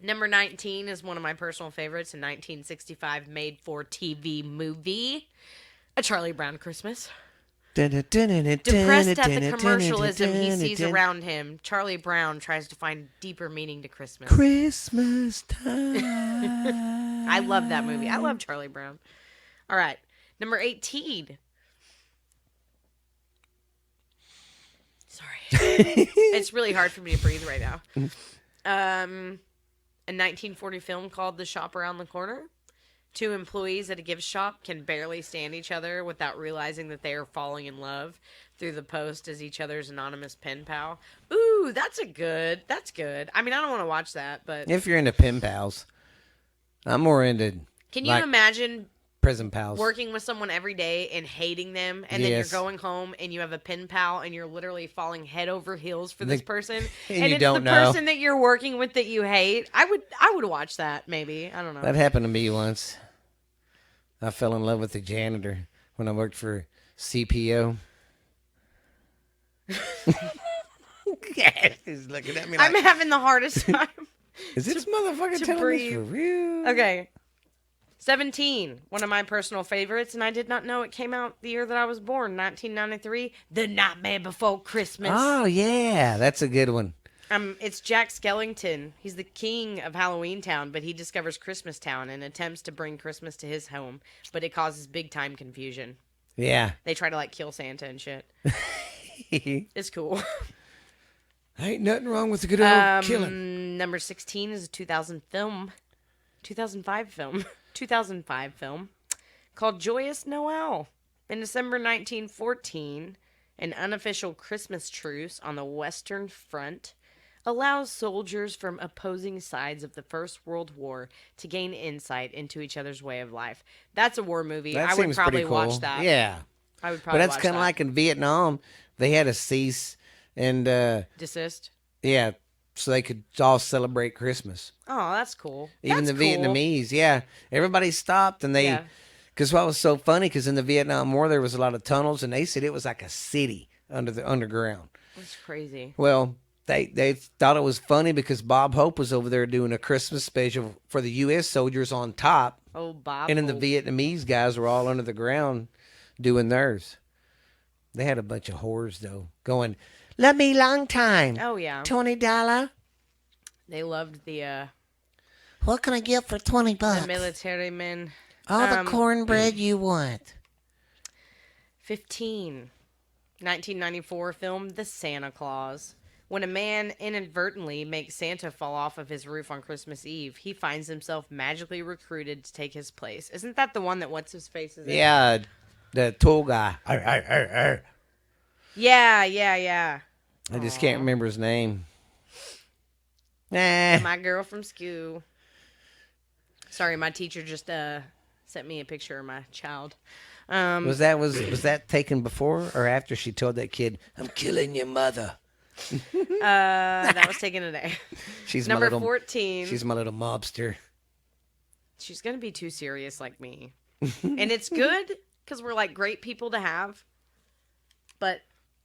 Number 19 is one of my personal favorites, a 1965 made-for-TV movie, A Charlie Brown Christmas. Depressed at the commercialism he sees around him, Charlie Brown tries to find deeper meaning to Christmas. Christmas time. I love that movie. I love Charlie Brown. All right. Number 18. Sorry. It's really hard for me to breathe right now. A 1940 film called The Shop Around the Corner. Two employees at a gift shop can barely stand each other without realizing that they are falling in love through the post as each other's anonymous pen pal. Ooh, that's good. I mean, I don't want to watch that, but... If you're into pen pals, I'm more into... Can you imagine prison pals? working with someone every day and hating them, and then you're going home and you have a pen pal and you're literally falling head over heels for this person, and it's the person that you're working with that you hate? I would watch that, maybe. I don't know. That happened to me once. I fell in love with the janitor when I worked for CPO. He's looking at me like, I'm having the hardest time. Is this motherfucker telling breathe. us for real? Okay. 17, one of my personal favorites, and I did not know it came out the year that I was born, 1993, The Nightmare Before Christmas. Oh, yeah. That's a good one. It's Jack Skellington. He's the king of Halloween Town, but he discovers Christmas Town and attempts to bring Christmas to his home, but it causes big time confusion. Yeah. They try to kill Santa and shit. It's cool. Ain't nothing wrong with a good old killing. Number 16 is a 2005 film called Joyous Noel. In December 1914, an unofficial Christmas truce on the Western Front allows soldiers from opposing sides of the First World War to gain insight into each other's way of life. That's a war movie. That I would seems probably pretty cool. watch that. Yeah. I would probably But that's watch kind of that. like in Vietnam. They had to cease and, Desist? yeah, so they could all celebrate Christmas. Oh, that's cool. Even That's the cool. Vietnamese, yeah. Everybody stopped and they... Yeah. Because what was so funny, because in the Vietnam War, there was a lot of tunnels, and they said it was like a city under the underground. That's crazy. Well, they thought it was funny because Bob Hope was over there doing a Christmas special for the U.S. soldiers on top. Oh, Bob. And then the Hope. Vietnamese guys were all under the ground doing theirs. They had a bunch of whores, though, going, "Love me long time. Oh, yeah. $20. They loved the What can I get for $20? military men. All the cornbread you want." 15. 1994 film The Santa Claus. When a man inadvertently makes Santa fall off of his roof on Christmas Eve, he finds himself magically recruited to take his place. Isn't that the one that what's-his-face is in? Yeah, the tall guy. Yeah. I just can't remember his name. Nah. My girl from school. Sorry, my teacher just sent me a picture of my child. Was that taken before or after she told that kid, "I'm killing your mother"? That was taken today. She's Number my little, 14. She's my little mobster. She's going to be too serious like me. And it's good because we're great people to have. But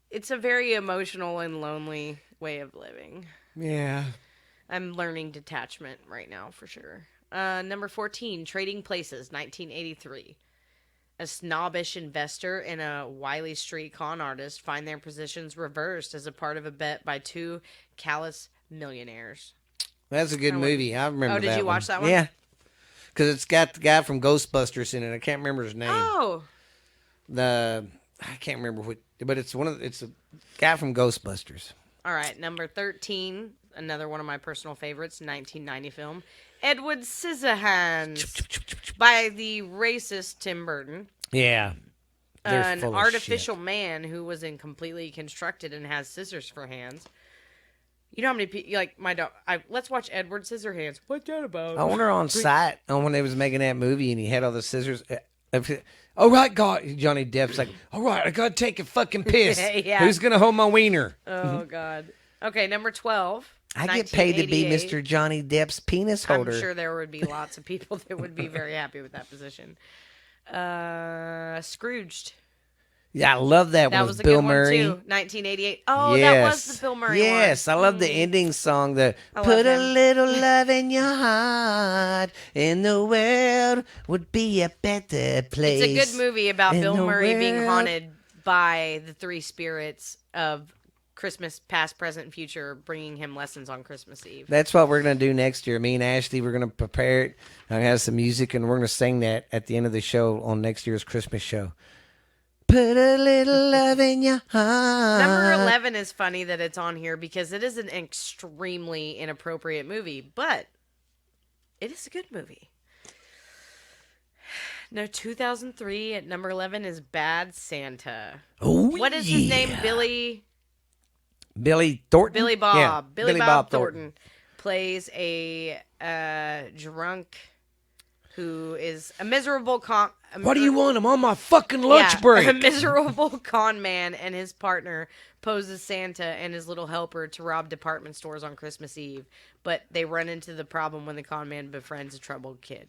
it's a very emotional and lonely way of living. Yeah. I'm learning detachment right now for sure. Number 14, Trading Places, 1983. A snobbish investor and a wily street con artist find their positions reversed as a part of a bet by two callous millionaires. That's a good movie. I remember that. Oh, did you watch that one? Yeah. Because it's got the guy from Ghostbusters in it. I can't remember his name. Oh. I can't remember what, but it's a guy from Ghostbusters. All right, number 13, another one of my personal favorites, 1990 film, Edward Scissorhands by the racist Tim Burton. Yeah. An artificial man who was completely constructed and has scissors for hands You know how many people, like my dog, let's watch Edward Scissorhands. What's that about? I wonder on site when they was making that movie and he had all the scissors. All right, God, Johnny Depp's like, all right, I gotta take a fucking piss. Yeah. Who's gonna hold my wiener? Oh, God. Okay, number 12. I get paid to be Mr. Johnny Depp's penis holder. I'm sure there would be lots of people that would be very happy with that position. Scrooged. Yeah, I love that one. That was a Bill good Murray. one, too. 1988. Oh, Yes. that was the Bill Murray one. Yes, I love the ending song. The I love put a him. little love in your heart, and the world would be a better place. It's a good movie about in Bill the Murray being world. haunted by the three spirits of Christmas, past, present, and future, bringing him lessons on Christmas Eve. That's what we're going to do next year. Me and Ashley, we're going to prepare it. I have some music, and we're going to sing that at the end of the show on next year's Christmas show. Put a little love in your heart. Number 11 is funny that it's on here because it is an extremely inappropriate movie, but it is a good movie. No, 2003 at number 11 is Bad Santa. Oh, What is his name? Billy Thornton? Billy Bob. Yeah, Billy Bob Thornton plays a drunk who is a miserable What do you want? I'm on my fucking lunch break. A miserable con man and his partner pose as Santa and his little helper to rob department stores on Christmas Eve, but they run into the problem when the con man befriends a troubled kid.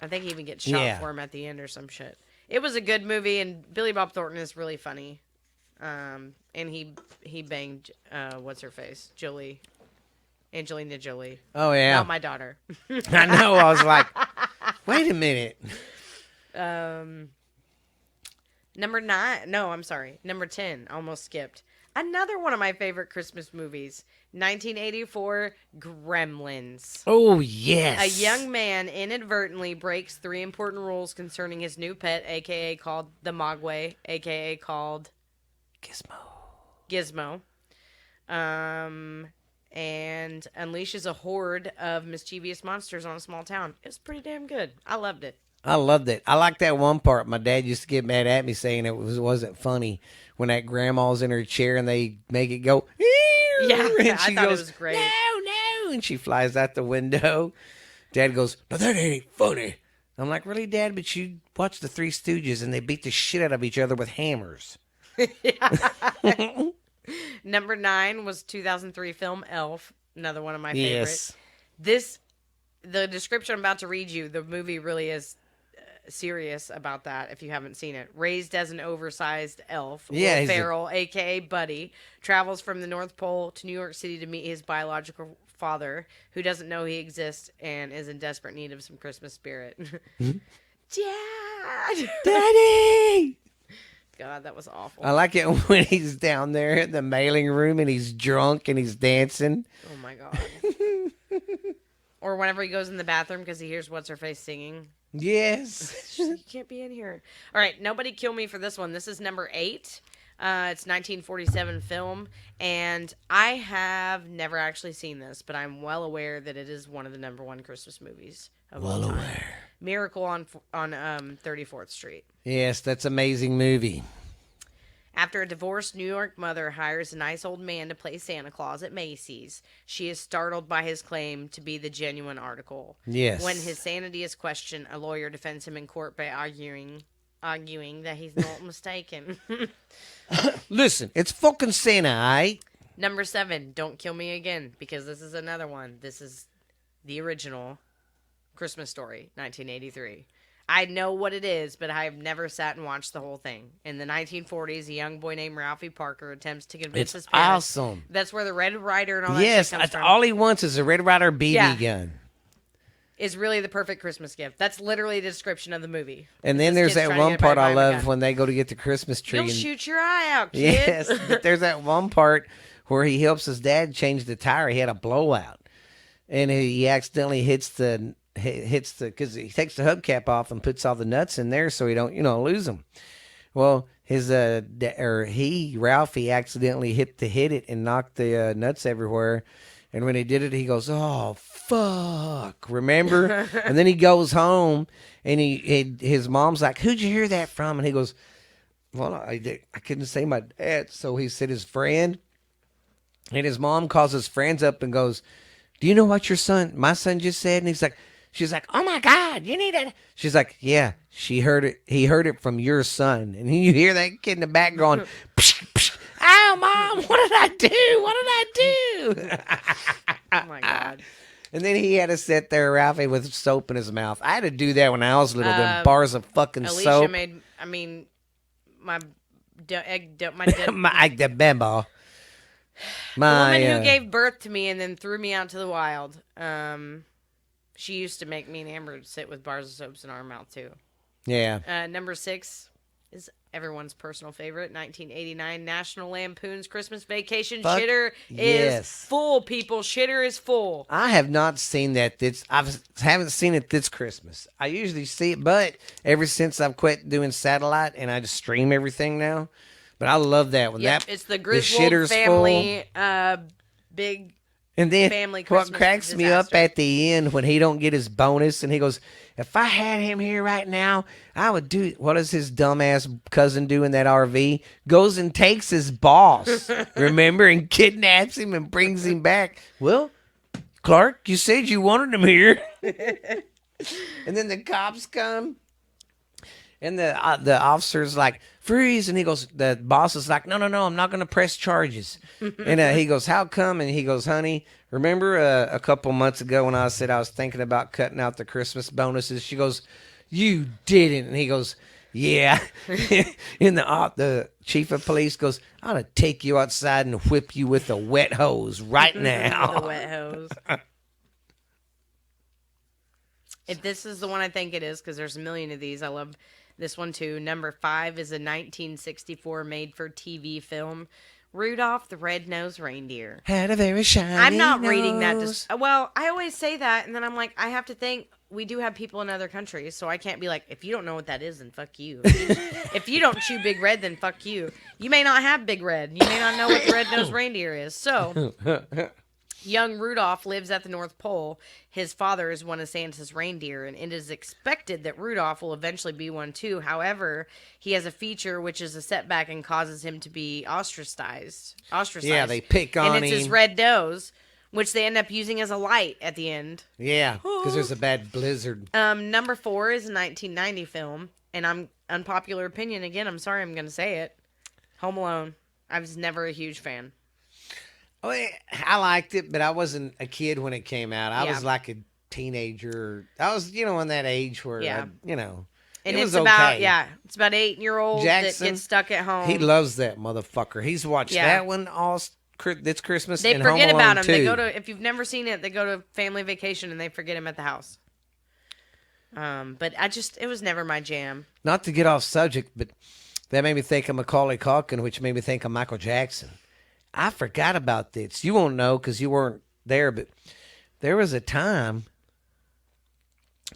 I think he even gets shot for him at the end or some shit. It was a good movie, and Billy Bob Thornton is really funny. And he banged what's her face, Angelina Jolie. Oh yeah, Not my daughter. I know. I was like, wait a minute. Number 9. No, I'm sorry. Number 10. Almost skipped. Another one of my favorite Christmas movies. 1984, Gremlins. Oh yes. A young man inadvertently breaks 3 important rules concerning his new pet, a.k.a. called the Mogwai, a.k.a. called Gizmo. And unleashes a horde of mischievous monsters on a small town. It was pretty damn good. I loved it. I loved it. I like that one part. My dad used to get mad at me saying wasn't funny when that grandma's in her chair and they make it go. Yeah, and I thought it was great. No, and she flies out the window. Dad goes, "No, that ain't funny." I'm like, "Really, Dad? But you watch the Three Stooges and they beat the shit out of each other with hammers." Number 9 was 2003 film Elf. Another one of my favorites. Yes. The description I'm about to read you, the movie really is serious about that if you haven't seen it. Raised as an oversized elf, Will Ferrell, a.k.a. Buddy, travels from the North Pole to New York City to meet his biological father, who doesn't know he exists and is in desperate need of some Christmas spirit. Dad! Daddy! God, that was awful. I like it when he's down there in the mailing room and he's drunk and he's dancing. Oh, my God. Or whenever he goes in the bathroom because he hears What's-Her-Face singing. Yes. She's like, you can't be in here. All right, nobody kill me for this one. This is number 8. It's 1947 film, and I have never actually seen this, but I'm well aware that it is one of the number 1 Christmas movies of all time. Aware. Miracle on 34th Street. Yes, that's an amazing movie. After a divorced New York mother hires a nice old man to play Santa Claus at Macy's, she is startled by his claim to be the genuine article. Yes. When his sanity is questioned, a lawyer defends him in court by arguing that he's not mistaken. Listen, it's fucking Santa, aight? Number 7, Don't Kill Me Again, because this is another one. This is the original Christmas Story, 1983. I know what it is, but I have never sat and watched the whole thing. In the 1940s, a young boy named Ralphie Parker attempts to convince his parents. Awesome. That's where the Red Ryder and all that Yes, shit comes that's from. all he wants is a Red Ryder BB gun. Is really the perfect Christmas gift. That's literally the description of the movie. And then there's that one part I love when they go to get the Christmas tree. You'll shoot your eye out, kid. Yes, but there's that one part where he helps his dad change the tire. He had a blowout, and he accidentally hits the because he takes the hubcap off and puts all the nuts in there so he don't lose them. Well, Ralphie accidentally hit it and knocked the nuts everywhere. And when he did it, he goes, "Oh fuck!" Remember? And then he goes home, and his mom's like, "Who'd you hear that from?" And he goes, "Well, I couldn't say my dad." So he said his friend. And his mom calls his friends up and goes, "Do you know what my son just said?" And she's like, "Oh my God, you need it." She's like, "Yeah, she heard it. He heard it from your son." And you hear that kid in the back going, psh, psh, "Ow, Mom, what did I do? What did I do?" Oh my God. And then he had to sit there, Ralphie, with soap in his mouth. I had to do that when I was little. Them bars of fucking Alicia soap. My The bimbo. the woman who gave birth to me and then threw me out to the wild. She used to make me and Amber sit with bars of soaps in our mouth too. Yeah. Number 6 is everyone's personal favorite, 1989 National Lampoon's Christmas Vacation. Fuck Shitter yes. is full, people. Shitter is full. I have not seen that. Haven't seen it this Christmas. I usually see it, but ever since I've quit doing satellite and I just stream everything now. But I love that one. Yep, it's the Griswold family, big and then family Christmas what cracks disaster. me up at the end when he don't get his bonus and he goes, "If I had him here right now, I would do." What does his dumbass cousin do in that RV? Goes and takes his boss, remember, and kidnaps him and brings him back. Well, Clark, you said you wanted him here. And then the cops come. And the officer's like, "Freeze." And he goes, the boss is like, no, I'm not going to press charges. And he goes, "How come?" And he goes, "Honey, remember a couple months ago when I said I was thinking about cutting out the Christmas bonuses?" She goes, "You didn't." And he goes, "Yeah." And the chief of police goes, "I ought to take you outside and whip you with a wet hose right now." The wet hose. If this is the one I think it is, because there's a million of these. I love this one too. Number 5 is a 1964 made-for-TV film, Rudolph the Red-Nosed Reindeer. Had a very shiny I'm not reading nose. that. Well, I always say that, and then I'm like, I have to think. We do have people in other countries, so I can't be like, if you don't know what that is, then fuck you. If you don't chew Big Red, then fuck you. You may not have Big Red. You may not know what the Red-Nosed Reindeer is. So, young Rudolph lives at the North Pole. His father is one of Santa's reindeer, and it is expected that Rudolph will eventually be one too. However, he has a feature which is a setback and causes him to be ostracized. Yeah, they pick on him. And it's his red nose, which they end up using as a light at the end. Yeah, because there's a bad blizzard. Number 4 is a 1990 film, and I'm unpopular opinion again. I'm sorry, I'm going to say it. Home Alone. I was never a huge fan. Oh, I liked it, but I wasn't a kid when it came out. I Yeah. was like a teenager. I was, in that age where, Yeah. and And it it's was about, okay. it's about 8-year-old that Jackson, gets stuck at home. He loves that motherfucker. He's watched Yeah. that one this Christmas. They and forget Home about Alone him. 2. They go to, if you've never seen it, they go to family vacation and they forget him at the house. But it was never my jam. Not to get off subject, but that made me think of Macaulay Culkin, which made me think of Michael Jackson. I forgot about this. You won't know because you weren't there, but there was a time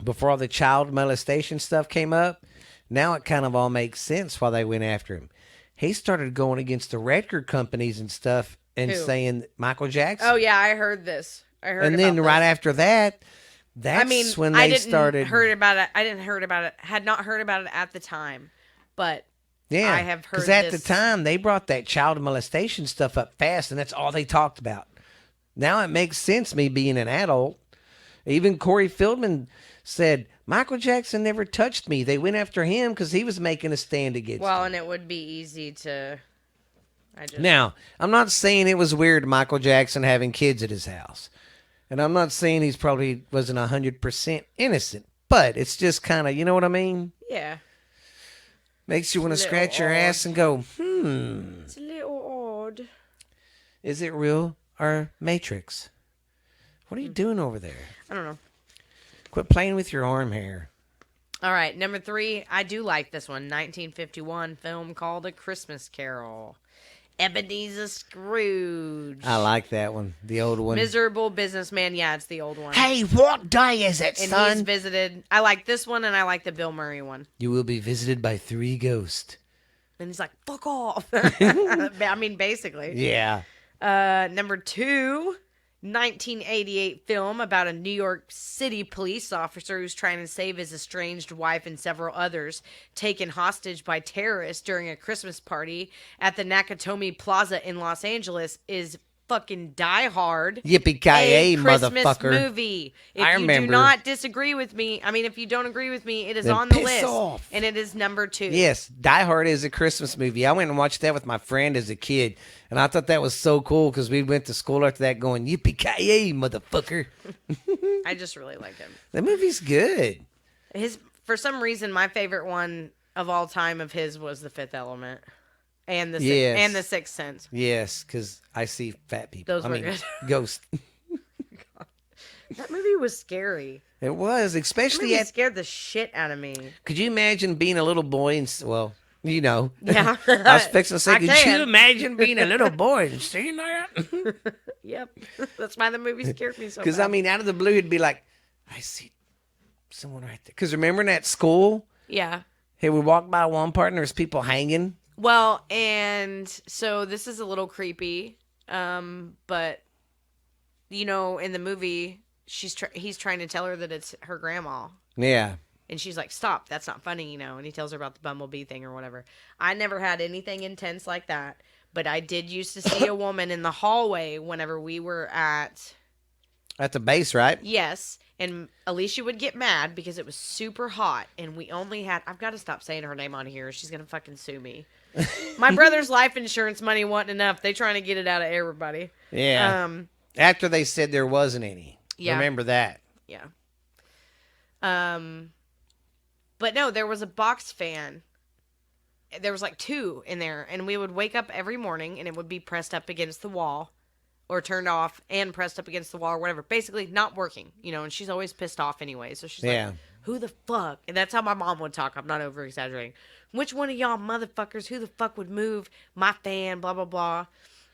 before all the child molestation stuff came up. Now it kind of all makes sense why they went after him. He started going against the record companies and stuff and Who? saying Michael Jackson. Oh, yeah, I heard this. And then right after that, that's when they started. I didn't heard about it. Had not heard about it at the time, but Yeah, I have heard because at this. the time they brought that child molestation stuff up fast, and that's all they talked about. Now it makes sense, me being an adult. Even Corey Feldman said, Michael Jackson never touched me. They went after him because he was making a stand against Well, him. and it would be easy to. Now, I'm not saying it was weird Michael Jackson having kids at his house. And I'm not saying he's probably wasn't 100% innocent. But it's just kind of, you know what I mean? Yeah. Makes you want to Little scratch your odd. ass and go, It's a little odd. is it real or Matrix? What are you doing over there? I don't know. Quit playing with your arm hair. All right, number 3. I do like this one. 1951 film called A Christmas Carol. Ebenezer Scrooge. I like that one. The old one. Miserable businessman. Yeah, it's the old one. Hey, what day is it, and son? he's visited. I like this one, and I like the Bill Murray one. You will be visited by 3 ghosts. And he's like, fuck off. I mean, basically. Yeah. Number 2, 1988 film about a New York City police officer who's trying to save his estranged wife and several others taken hostage by terrorists during a Christmas party at the Nakatomi Plaza in Los Angeles is fucking Die Hard. Yippee-ki-yay, a Christmas motherfucker. movie. If I you remember. do not disagree with me, if you don't agree with me, it is Then on the piss list. off. And it is number 2. Yes, Die Hard is a Christmas movie. I went and watched that with my friend as a kid, and I thought that was so cool because we went to school after that going, yippee-ki-yay, motherfucker. I just really like him. That movie's good. For some reason, my favorite one of all time of his was The Fifth Element. And the Sixth Sense. Yes, because I see fat people. Those were good. Ghosts. That movie was scary. It was, especially It scared the shit out of me. Could you imagine being a little boy and Yeah. I was fixing to say, could can. you imagine being a little boy and seeing that? Yep. That's why the movie scared me so Because bad. out of the blue, it'd be like, I see someone right there. Because remember in that school, Yeah. hey, we walked by one part and there's people hanging. Well, and so this is a little creepy, but in the movie, he's trying to tell her that it's her grandma, Yeah. and she's like, "Stop, that's not funny," and he tells her about the bumblebee thing or whatever. I never had anything intense like that, but I did used to see a woman in the hallway whenever we were at At the base, right? Yes. And Alicia would get mad because it was super hot and we only had, I've got to stop saying her name on here. She's going to fucking sue me. My brother's life insurance money wasn't enough. They trying to get it out of everybody. Yeah. After they said there wasn't any. Yeah. Remember that. Yeah. But no, there was a box fan. There was like 2 in there, and we would wake up every morning and it would be pressed up against the wall or turned off and pressed up against the wall or whatever. Basically not working, and she's always pissed off anyway. So she's like, who the fuck? And that's how my mom would talk. I'm not over exaggerating. Which one of y'all motherfuckers, who the fuck would move my fan, blah, blah, blah.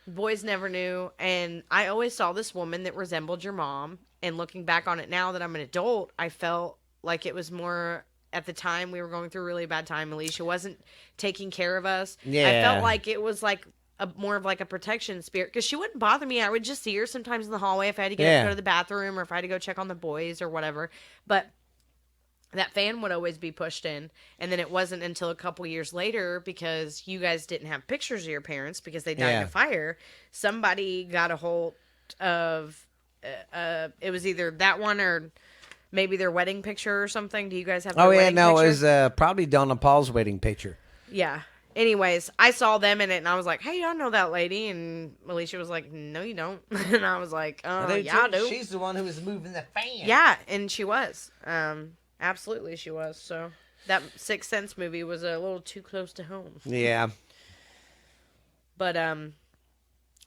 Boys never knew. And I always saw this woman that resembled your mom. And looking back on it now that I'm an adult, I felt like it was more, at the time we were going through a really bad time. Alicia wasn't taking care of us. Yeah. I felt like it was like more of like a protection spirit, because she wouldn't bother me. I would just see her sometimes in the hallway if I had to get up to go to the bathroom or if I had to go check on the boys or whatever. But that fan would always be pushed in. And then it wasn't until a couple years later, because you guys didn't have pictures of your parents because they died in a fire, somebody got a hold of it was either that one or maybe their wedding picture or something. Do you guys have their wedding picture? It was probably Donna Paul's wedding picture. Yeah. Anyways, I saw them in it and I was like, hey, I know that lady. And Alicia was like, no, you don't. And I was like, yeah, I do. She's the one who was moving the fan. Yeah, and she was. Absolutely she was. So that Sixth Sense movie was a little too close to home. Yeah. But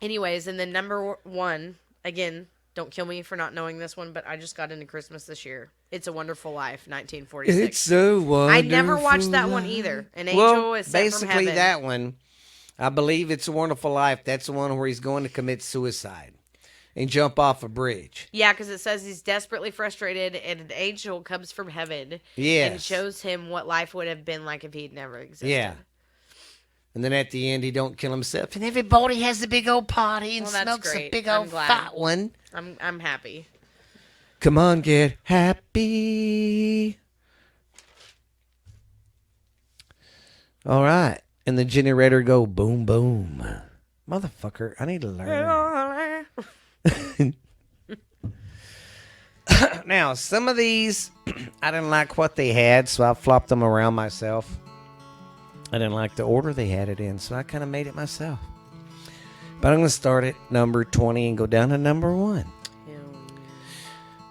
anyways, and then number 1, again, don't kill me for not knowing this one, but I just got into Christmas this year. It's a Wonderful Life, 1946. It's so wonderful. I never watched that one either. An Angel is Sent from Heaven. Basically that one, I believe It's a Wonderful Life. That's the one where he's going to commit suicide and jump off a bridge. Yeah, because it says he's desperately frustrated and an angel comes from heaven and shows him what life would have been like if he'd never existed. Yeah. And then at the end, he don't kill himself. And everybody has a big old party and smokes a big old fat one. I'm happy. Come on, get happy. All right. And the generator go boom, boom. Motherfucker, I need to learn. Now, some of these, I didn't like what they had, so I flopped them around myself. I didn't like the order they had it in, so I kind of made it myself. But I'm going to start at number 20 and go down to number 1.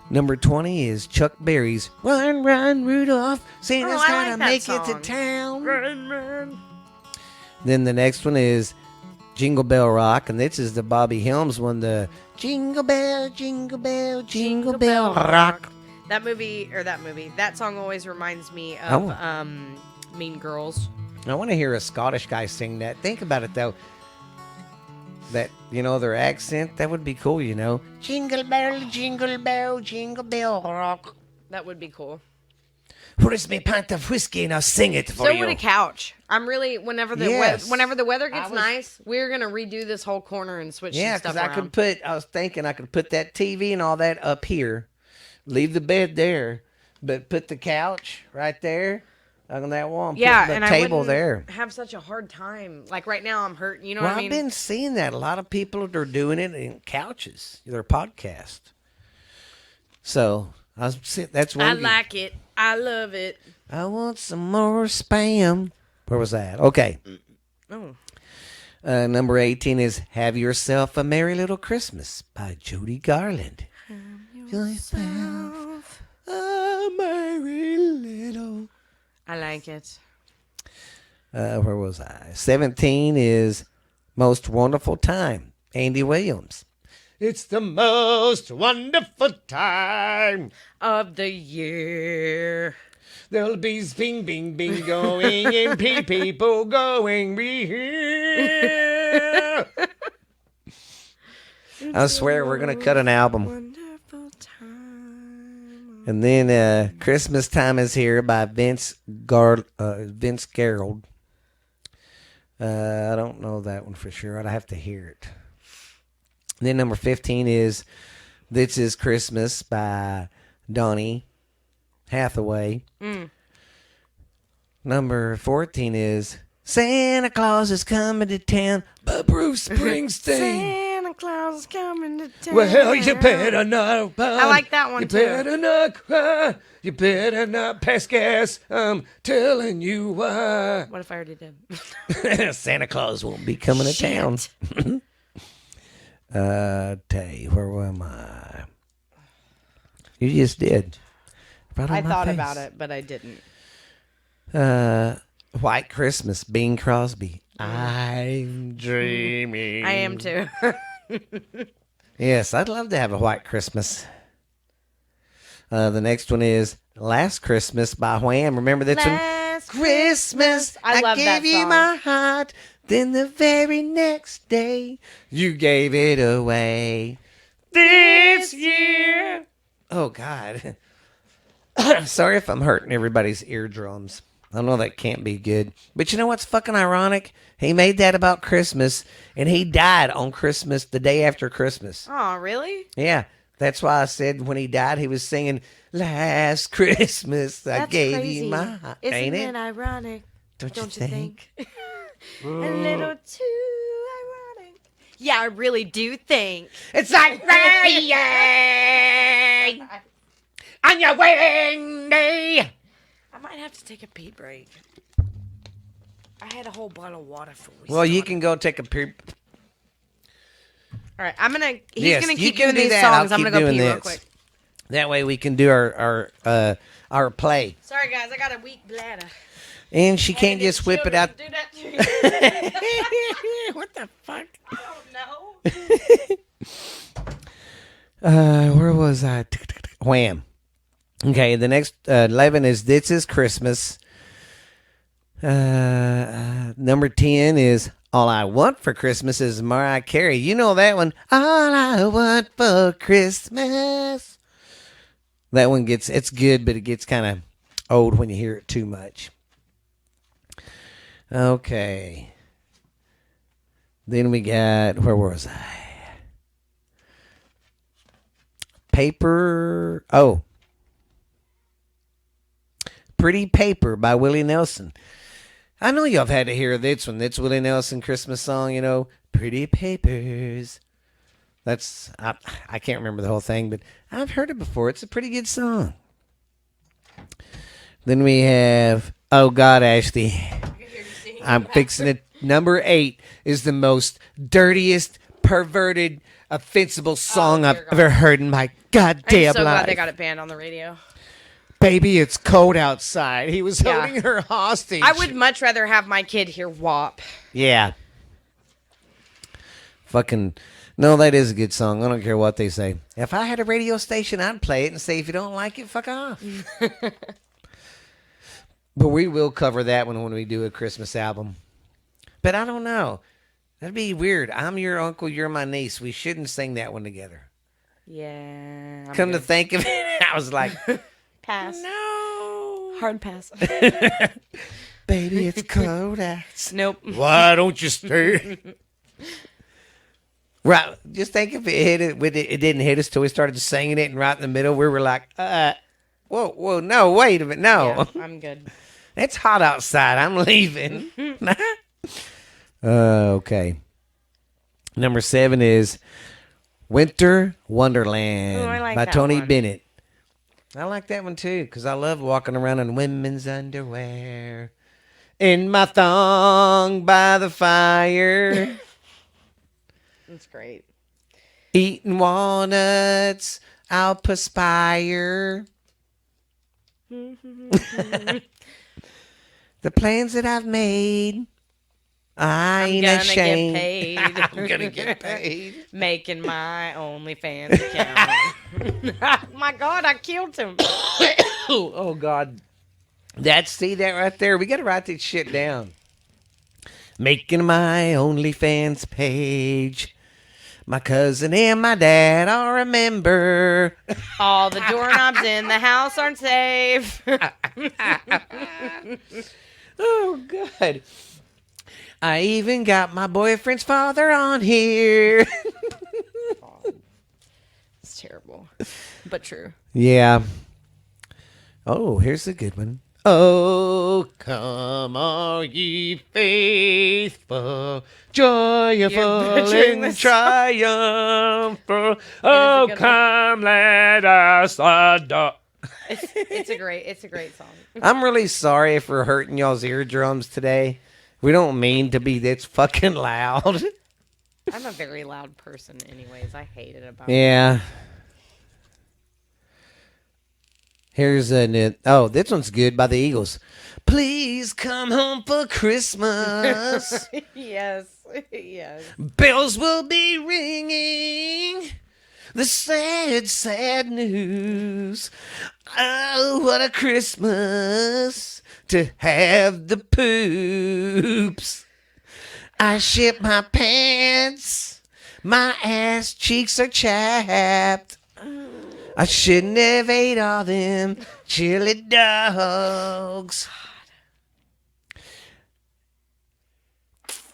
Number 20 is Chuck Berry's Run, Run, Rudolph, Santa's gotta make it to town. Run, run. Then the next one is Jingle Bell Rock, and this is the Bobby Helms one, the Jingle Bell, Jingle Bell, Jingle Bell Rock. That song always reminds me of Mean Girls. I want to hear a Scottish guy sing that. Think about it, though. That, their accent, that would be cool, Jingle bell, jingle bell, jingle bell rock. That would be cool. Where's my pint of whiskey and I'll sing it for you. So would a couch. I'm really, whenever the weather gets nice, we're going to redo this whole corner and switch some stuff around. I was thinking I could put that TV and all that up here. Leave the bed there. But put the couch right there. on that wall. Yeah, the and table I wouldn't there. have such a hard time. Like right now, I'm hurting. You know Well, what I mean? I've been seeing that. A lot of people are doing it in couches, their podcast. So that's one. I like it. I love it. I want some more spam. Where was that? Okay. Oh. Number 18 is Have Yourself a Merry Little Christmas by Judy Garland. Yourself a merry little. I like it. Where was I? 17 is Most Wonderful Time, Andy Williams. It's the most wonderful time Of the year. There'll be bing, bing, bing going and people going be here. I swear we're going to cut an album. Wonderful time. And then Christmas Time is Here by Vince Gerald. I don't know that one for sure. I'd have to hear it. And then number 15 is This Is Christmas by Donny Hathaway. Number 14 is Santa Claus is coming to town by Bruce Springsteen. Santa Claus is coming to town. Well, you better not run. I like that one you too. You better not cry. You better not pass gas. I'm telling you why. What if I already did? Santa Claus won't be coming to town. Tell you, where am I? You just did. Right on I my thought face. about it, but I didn't. White Christmas, Bing Crosby. I'm dreaming. I am too. Yes, I'd love to have a white Christmas. The next one is Last Christmas by Wham. Remember that one? Last Christmas, I love gave that you song. my heart. Then the very next day, you gave it away. This year. Oh, God. Sorry if I'm hurting everybody's eardrums. I know that can't be good. But you know what's fucking ironic? He made that about Christmas, and he died on Christmas, the day after Christmas. Oh, really? Yeah, that's why I said when he died, he was singing, Last Christmas, I That's gave crazy. you my heart. Isn't Ain't it it? ironic? Don't Don't you you think? A little too ironic. Yeah, I really do think. It's like rain on your wedding day. I might have to take a pee break. I had a whole bottle of water for we Well, you started. can go take a peep. All right, I'm gonna. He's Yes, gonna you keep can doing do these that. songs. I'll I'm keep gonna go doing pee real this. quick. That way we can do our play. Sorry, guys. I got a weak bladder. And she can't just whip it out. Do that to you. What the fuck? I don't know. Where was I? Wham. Okay, the next 11 is This Is Christmas. Number 10 is All I Want for Christmas is Mariah Carey. You know that one. All I want for Christmas. That one it's good, but it gets kind of old when you hear it too much. Okay. Then we got, where was I? Paper. Oh. Pretty Paper by Willie Nelson. I know y'all have had to hear this one. That's Willie Nelson Christmas song, you know. Pretty Papers. That's, I can't remember the whole thing, but I've heard it before. It's a pretty good song. Then we have, oh God, Ashley. I'm fixing it. Number 8 is the most dirtiest, perverted, offensible song I've ever heard in my goddamn I'm so life. glad they got it banned on the radio. Baby, it's cold outside. He was Yeah. holding her hostage. I would much rather have my kid hear WAP. Yeah. Fucking. No, that is a good song. I don't care what they say. If I had a radio station, I'd play it and say, if you don't like it, fuck off. But we will cover that one when we do a Christmas album. But I don't know. That'd be weird. I'm your uncle, you're my niece. We shouldn't sing that one together. Yeah. I'm Come to good. think of it, I was like, Pass. no. Hard pass. Baby, it's cold outside. Nope. Why don't you stay? Right. Just think if it hit it didn't hit us till we started singing it, and right in the middle we were like, whoa, no, wait a minute, no. Yeah, I'm good. It's hot outside. I'm leaving. Okay. Number 7 is Winter Wonderland Ooh, I like by that Tony one. Bennett. I like that one too because I love walking around in women's underwear. In my thong by the fire. That's great. Eating walnuts, I'll perspire. The plans that I've made, I ain't gonna ashamed. get paid. I'm gonna get paid. Making my OnlyFans account. My God, I killed him. Oh God. See that right there? We gotta write this shit down. Making my OnlyFans page. My cousin and my dad all remember. All the doorknobs in the house aren't safe. Oh God. I even got my boyfriend's father on here. It's terrible, but true. Yeah. Oh, here's a good one. Oh, come all ye faithful, joyful butchering and this song. triumphant. a Oh, good one. come let us adore. It's a great song. I'm really sorry if we're hurting y'all's eardrums today. We don't mean to be this fucking loud. I'm a very loud person, anyways. I hate it about. Yeah. Here's oh, this one's good by the Eagles. Please come home for Christmas. Yes. Bells will be ringing. The sad, sad news. Oh, what a Christmas to have the poops. I shit my pants. My ass cheeks are chapped. I shouldn't have ate all them chili dogs.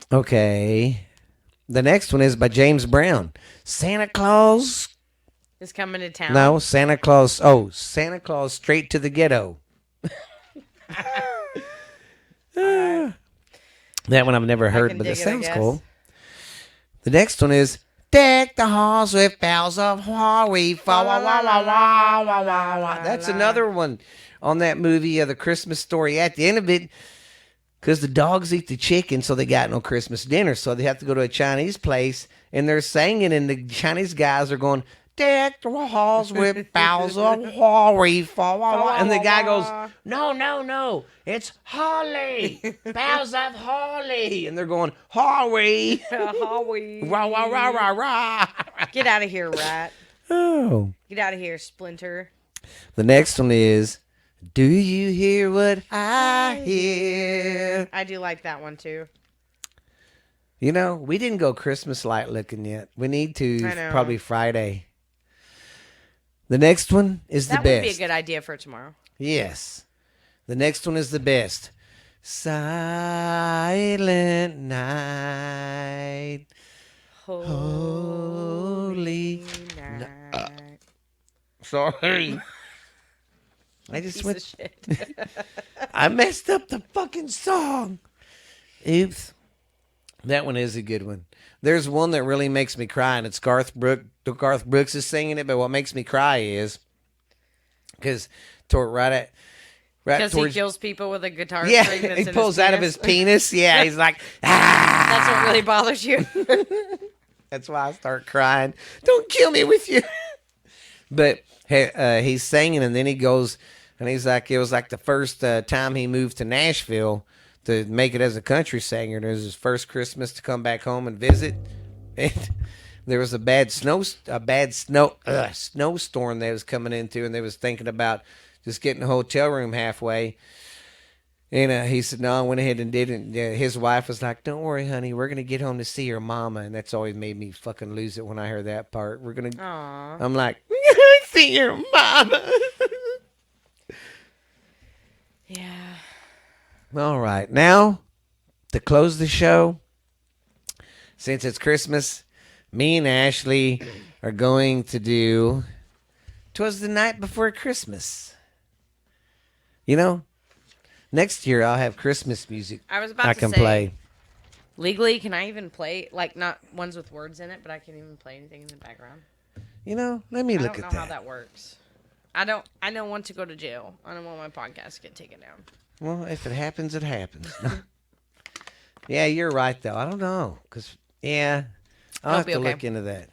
Okay. The next one is by James Brown. Santa Claus. Is coming to town. No, Santa Claus. Oh, Santa Claus straight to the ghetto. That one I've never heard, but it sounds cool. The next one is Deck the halls with bells of Hawaii. That's another one on that movie, The Christmas Story. At the end of it, because the dogs eat the chicken, so they got no Christmas dinner. So they have to go to a Chinese place, and they're singing, and the Chinese guys are going, Deck the halls with bells of Hawaii. And the guy goes, no, it's holly. Bells of holly. And they're going, Hawaii. Hawaii. Rah, rah, rah, rah, rah. Get out of here, rat. Oh. Get out of here, Splinter. The next one is, do you hear what I hear? I do like that one, too. You know, we didn't go Christmas light looking yet. We need to probably Friday. The next one is the best. That would be a good idea for tomorrow. Yes. The next one is the best. Silent night. Holy night. Sorry. I just went. Shit. I messed up the fucking song. Oops. That one is a good one. There's one that really makes me cry, and it's Garth Brooks. Garth Brooks is singing it, but what makes me cry is because Because he kills people with a guitar string. Yeah, That's he in pulls his out of penis. his penis. Yeah, he's like, ah. That's what really bothers you. That's why I start crying. Don't kill me with you. But he's singing, and then he goes, and he's like, it was like the first time he moved to Nashville to make it as a country singer. It was his first Christmas to come back home and visit. And there was a bad snowstorm they was coming into, and they was thinking about just getting a hotel room halfway. And he said, no, I went ahead and did it. His wife was like, don't worry, honey. We're going to get home to see your mama. And that's always made me fucking lose it when I heard that part. We're going to... I'm like, see your mama. Yeah. All right. Now, to close the show, since it's Christmas, me and Ashley are going to do 'Twas the Night Before Christmas. You know? Next year, I'll have Christmas music. I was about I to can say, play. legally, can I even play, like, not ones with words in it, but I can even play anything in the background? You know, let me look I don't at know how that works. I don't want to go to jail. I don't want my podcast to get taken down. Well, if it happens, it happens. Yeah, you're right, though. I don't know. Because, yeah, I'll have to look into that.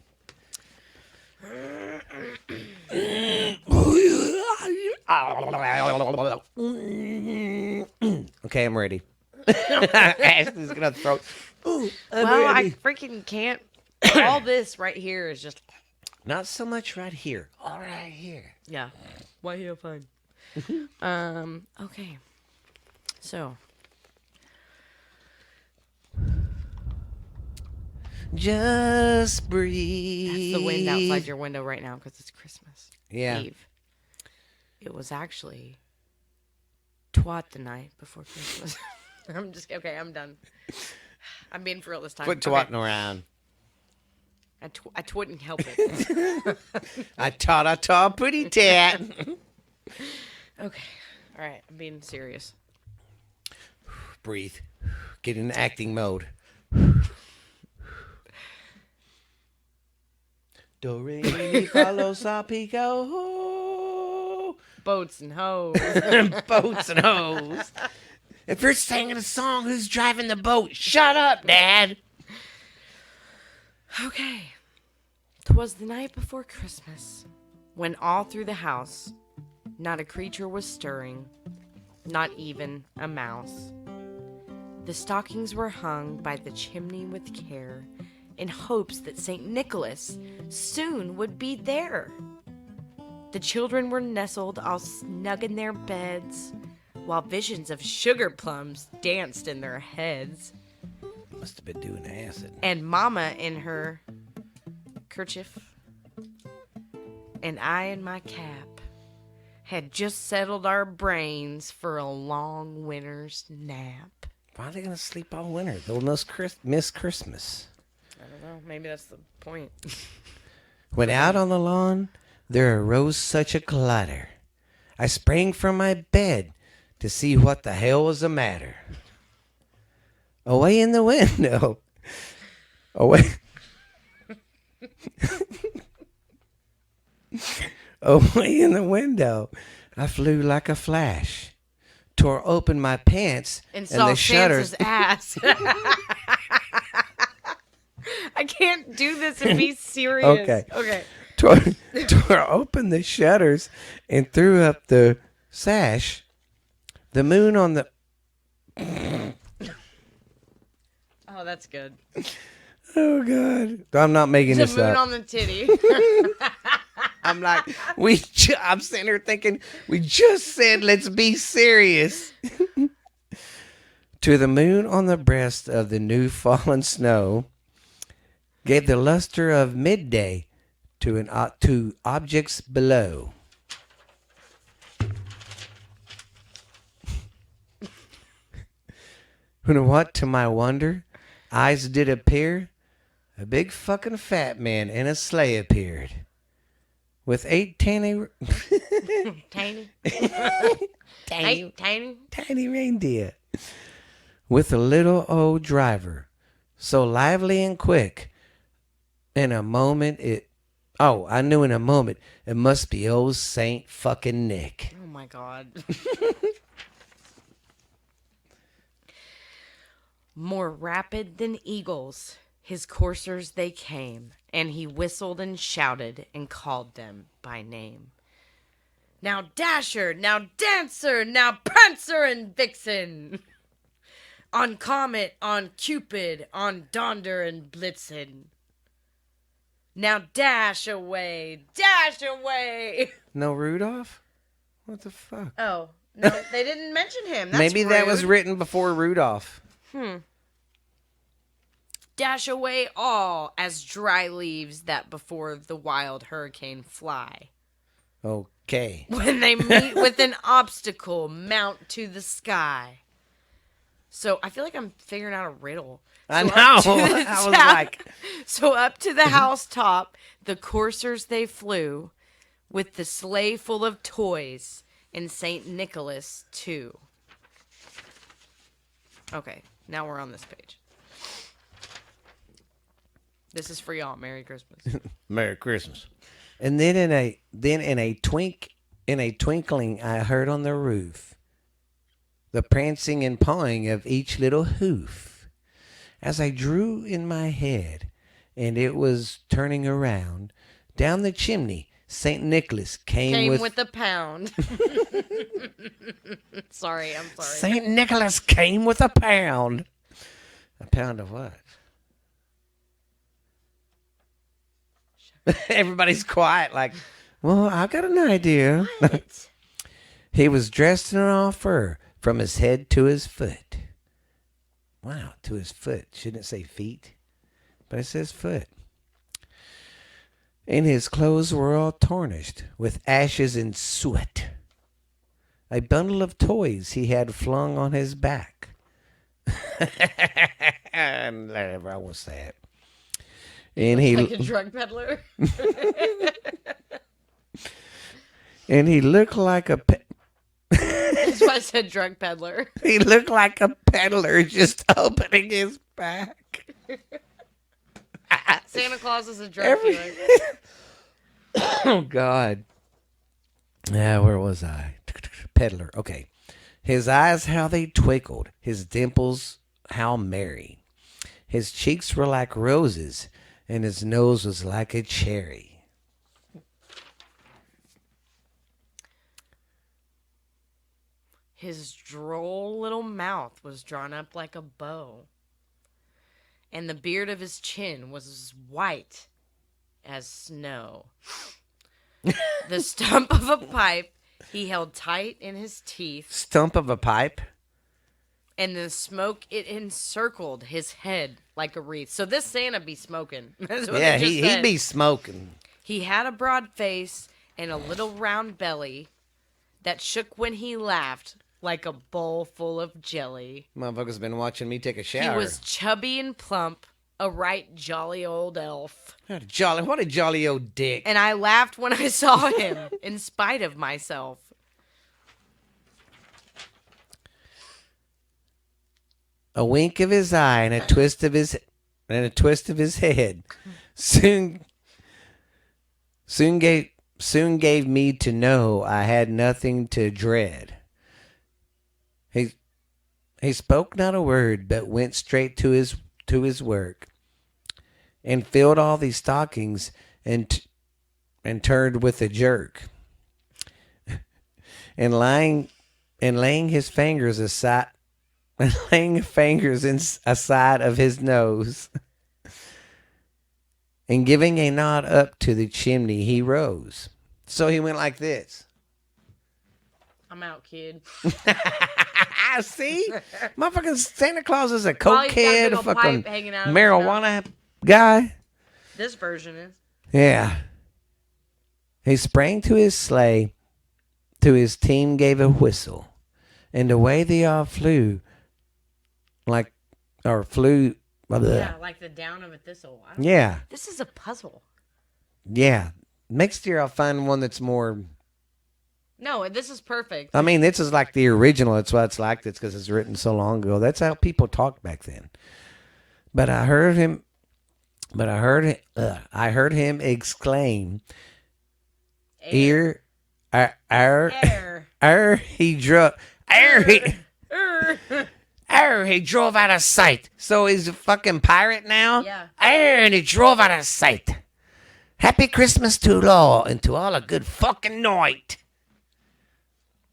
Okay, I'm ready. Ashley's going to throw... I freaking can't. All this right here is just... Not so much right here. All right here. Yeah. Why you fine? Okay. So. Just breathe. That's the wind outside your window right now because it's Christmas Eve. It was actually twat the night before Christmas. I'm just okay. I'm done. I'm being for real this time. Quit twatting around. I wouldn't help it. I taught pretty tat. Okay. All right. I'm being serious. Breathe. Get in acting mode. Do re mi fa lo sa pi go. Boats and hoes. Boats and hoes. If you're singing a song, who's driving the boat? Shut up, Dad. Okay. 'Twas the night before Christmas, when all through the house not a creature was stirring, not even a mouse. The stockings were hung by the chimney with care, in hopes that St. Nicholas soon would be there. The children were nestled all snug in their beds, while visions of sugar plums danced in their heads. Must have been doing acid. And Mama in her kerchief, and I in my cap, had just settled our brains for a long winter's nap. Why are they going to sleep all winter? They'll miss Christmas. I don't know. Maybe that's the point. When out on the lawn, there arose such a clatter. I sprang from my bed to see what the hell was the matter. Away in the window. Away in the window, I flew like a flash, tore open my pants and the shutters. Santa's ass. I can't do this and be serious. Okay. Tore open the shutters and threw up the sash. The moon on the... Oh, that's good. Oh, God. I'm not making this up. The moon on the titty. I'm like, I'm sitting here thinking, we just said, let's be serious. To the moon on the breast of the new fallen snow, gave the luster of midday to objects below. When what, to my wonder, eyes did appear, a big fucking fat man in a sleigh appeared. With 8 tiny reindeer. With a little old driver, so lively and quick. In a moment I knew in a moment it must be old Saint fucking Nick. Oh my God. More rapid than eagles, his coursers they came, and he whistled and shouted and called them by name. Now Dasher, now Dancer, now Prancer and Vixen. On Comet, on Cupid, on Donder and Blitzen. Now dash away, dash away. No Rudolph? What the fuck? Oh, no, they didn't mention him. That's Maybe rude. that was written before Rudolph. Dash away all as dry leaves that before the wild hurricane fly. Okay. When they meet with an obstacle, mount to the sky. So I feel like I'm figuring out a riddle. I know. I was like... So up to the housetop, the coursers they flew, with the sleigh full of toys, and St. Nicholas too. Okay, now we're on this page. This is for y'all. Merry Christmas. Merry Christmas. And then in a twinkling, I heard on the roof the prancing and pawing of each little hoof. As I drew in my head, and it was turning around, down the chimney, St. Nicholas came with a pound. Sorry, I'm sorry. St. Nicholas came with a pound. A pound of what? Everybody's quiet, like, well, I got an idea. What? He was dressed in all fur from his head to his foot. Wow, to his foot. Shouldn't it say feet? But it says foot. And his clothes were all tarnished with ashes and sweat. A bundle of toys he had flung on his back. And I won't say it. And he like a drug peddler. And he looked like a That's why I said drug peddler. He looked like a peddler just opening his back. Santa Claus is a drug dealer. Oh, God. Yeah, where was I? Peddler. Okay. His eyes, how they twinkled. His dimples, how merry. His cheeks were like roses, and his nose was like a cherry. His droll little mouth was drawn up like a bow, and the beard of his chin was as white as snow. The stump of a pipe he held tight in his teeth, Stump of a pipe? and the smoke it encircled his head like a wreath. So this Santa be smoking. That's what Yeah, it just he'd said. be smoking. He had a broad face and a little round belly that shook when he laughed like a bowl full of jelly. Motherfucker's been watching me take a shower. He was chubby and plump, a right jolly old elf. What a jolly old dick. And I laughed when I saw him, in spite of myself. A wink of his eye and a twist of his head soon gave me to know I had nothing to dread. He spoke not a word, but went straight to his work, and filled all these stockings and turned with a jerk, and laying his fingers aside. And laying fingers aside of his nose, and giving a nod up to the chimney, he rose. So he went like this. I'm out, kid. See? Motherfucking Santa Claus is a Well, he's got a cokehead, big a old fucking pipe hanging out of his marijuana guy. This version is. Yeah. He sprang to his sleigh, to his team gave a whistle, and away they all flew. Like like the down of a thistle. Yeah. This is a puzzle. Yeah. Next year I'll find one that's more. No, this is perfect. I mean, this is like the original. It's what it's like. It's because it's written so long ago. That's how people talked back then. But I heard him exclaim, Air. He drove out of sight. So he's a fucking pirate now? Yeah. And he drove out of sight. Happy Christmas to all and to all a good fucking night.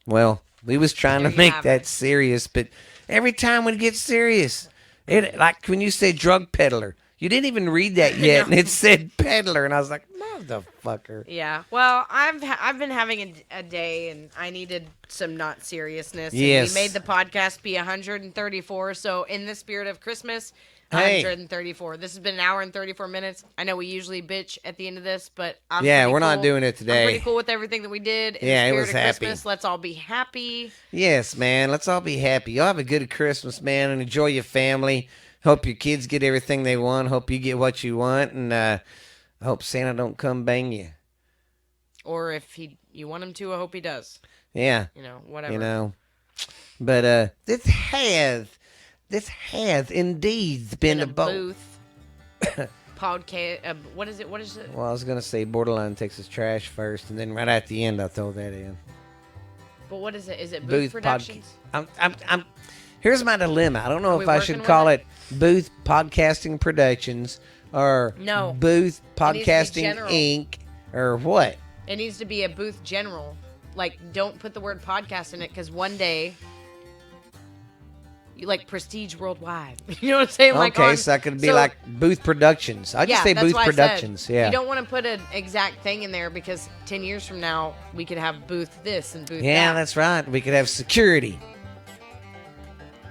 Well, we was trying There to you make have that it. serious, but every time we get serious, it like when you say drug peddler, you didn't even read that yet, and it said peddler, and I was like, motherfucker. Yeah. Well, I've been having a day, and I needed some not seriousness. And Yes. we made the podcast be 134. So in the spirit of Christmas, Hey. 134. This has been an hour and 34 minutes. I know we usually bitch at the end of this, but I'm Yeah, pretty we're not cool. doing it I'm today. pretty cool with everything that we did. In Yeah, the it spirit was of happy. Christmas, let's all be happy. Yes, man. Let's all be happy. Y'all have a good Christmas, man, and enjoy your family. Hope your kids get everything they want. Hope you get what you want, and I hope Santa don't come bang you. Or if you want him to, I hope he does. Yeah, Whatever. But this this has indeed been a a booth podcast. What is it? What is it? Well, I was gonna say Borderline Texas Trash first, and then right at the end I throw that in. But what is it? Is it Booth Productions? Here's my dilemma. I don't know Are if we I working should with call it? it Booth Podcasting Productions or No. Booth It needs to be Podcasting general. Inc. or what? It needs to be a Booth General. Like, don't put the word podcast in it because one day, you like Prestige Worldwide. You know what I'm saying? Like Okay, so that could be like Booth Productions. I just say that's Booth why I Productions. said, Yeah. You don't want to put an exact thing in there because 10 years from now, we could have Booth this and Booth Yeah, that. that's right. We could have security.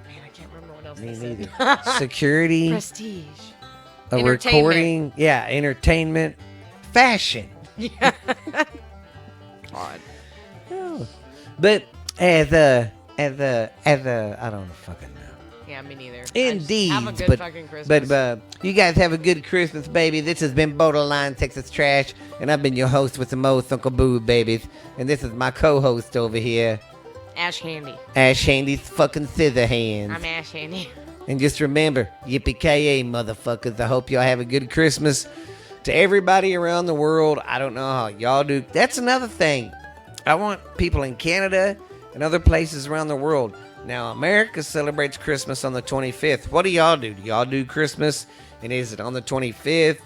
Man, I can't remember what else Me they said. neither. Security, Prestige. a Entertainment. recording, yeah, entertainment, fashion. Yeah. Odd. Oh. But as a, I don't fucking know. Yeah, me neither. Indeed, Have a good but fucking Christmas. you guys have a good Christmas, baby. This has been Borderline Texas Trash, and I've been your host with the most, Uncle Boo, babies. And this is my co-host over here, Ash Handy. Ash Handy's fucking scissor hands. I'm Ash Handy. And just remember, yippee-ki-yay, motherfuckers. I hope y'all have a good Christmas. To everybody around the world, I don't know how y'all do. That's another thing. I want people in Canada and other places around the world. Now, America celebrates Christmas on the 25th. What do y'all do? Do y'all do Christmas? And is it on the 25th?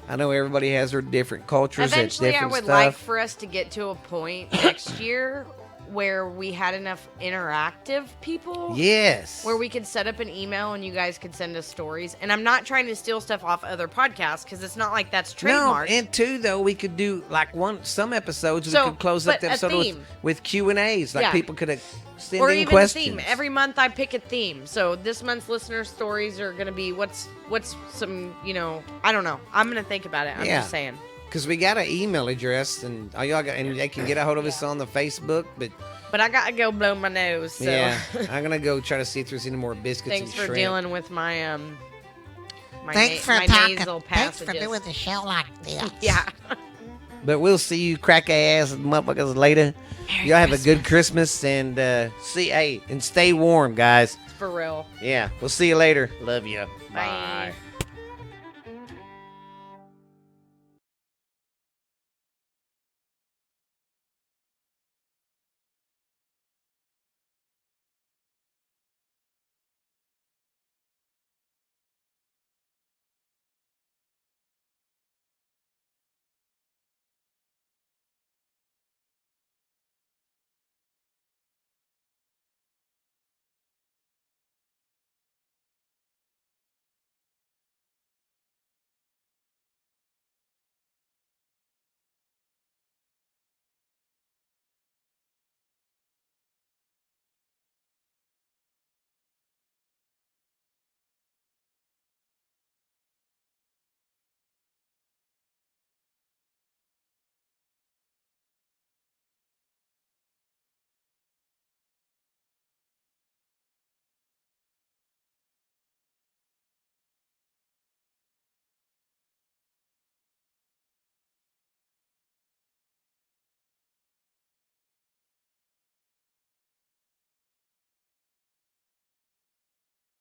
I know everybody has their different cultures. Eventually, I different would stuff. like for us to get to a point next year where we had enough interactive people. Yes. Where we could set up an email and you guys could send us stories. And I'm not trying to steal stuff off other podcasts because it's not like that's trademarked. No, and two though, we could do like some episodes. So, we could close up but the a episode theme. with Q&As. Like Yeah. people could send or in even questions. a theme. Every month I pick a theme. So this month's listener stories are going to be what's some, I don't know. I'm going to think about it. I'm Yeah. just saying. Because we got an email address, and all y'all got, and they can get a hold of us on the Facebook. But I got to go blow my nose. So Yeah, I'm gonna go try to see if there's any more biscuits thanks and for shrimp. dealing with my my Thanks for my talking. nasal Thanks passages. for doing the show like this. Yeah. But we'll see you crack ass motherfuckers later. Y'all have a good Christmas and and stay warm, guys. For real. Yeah, we'll see you later. Love you. Bye. Bye.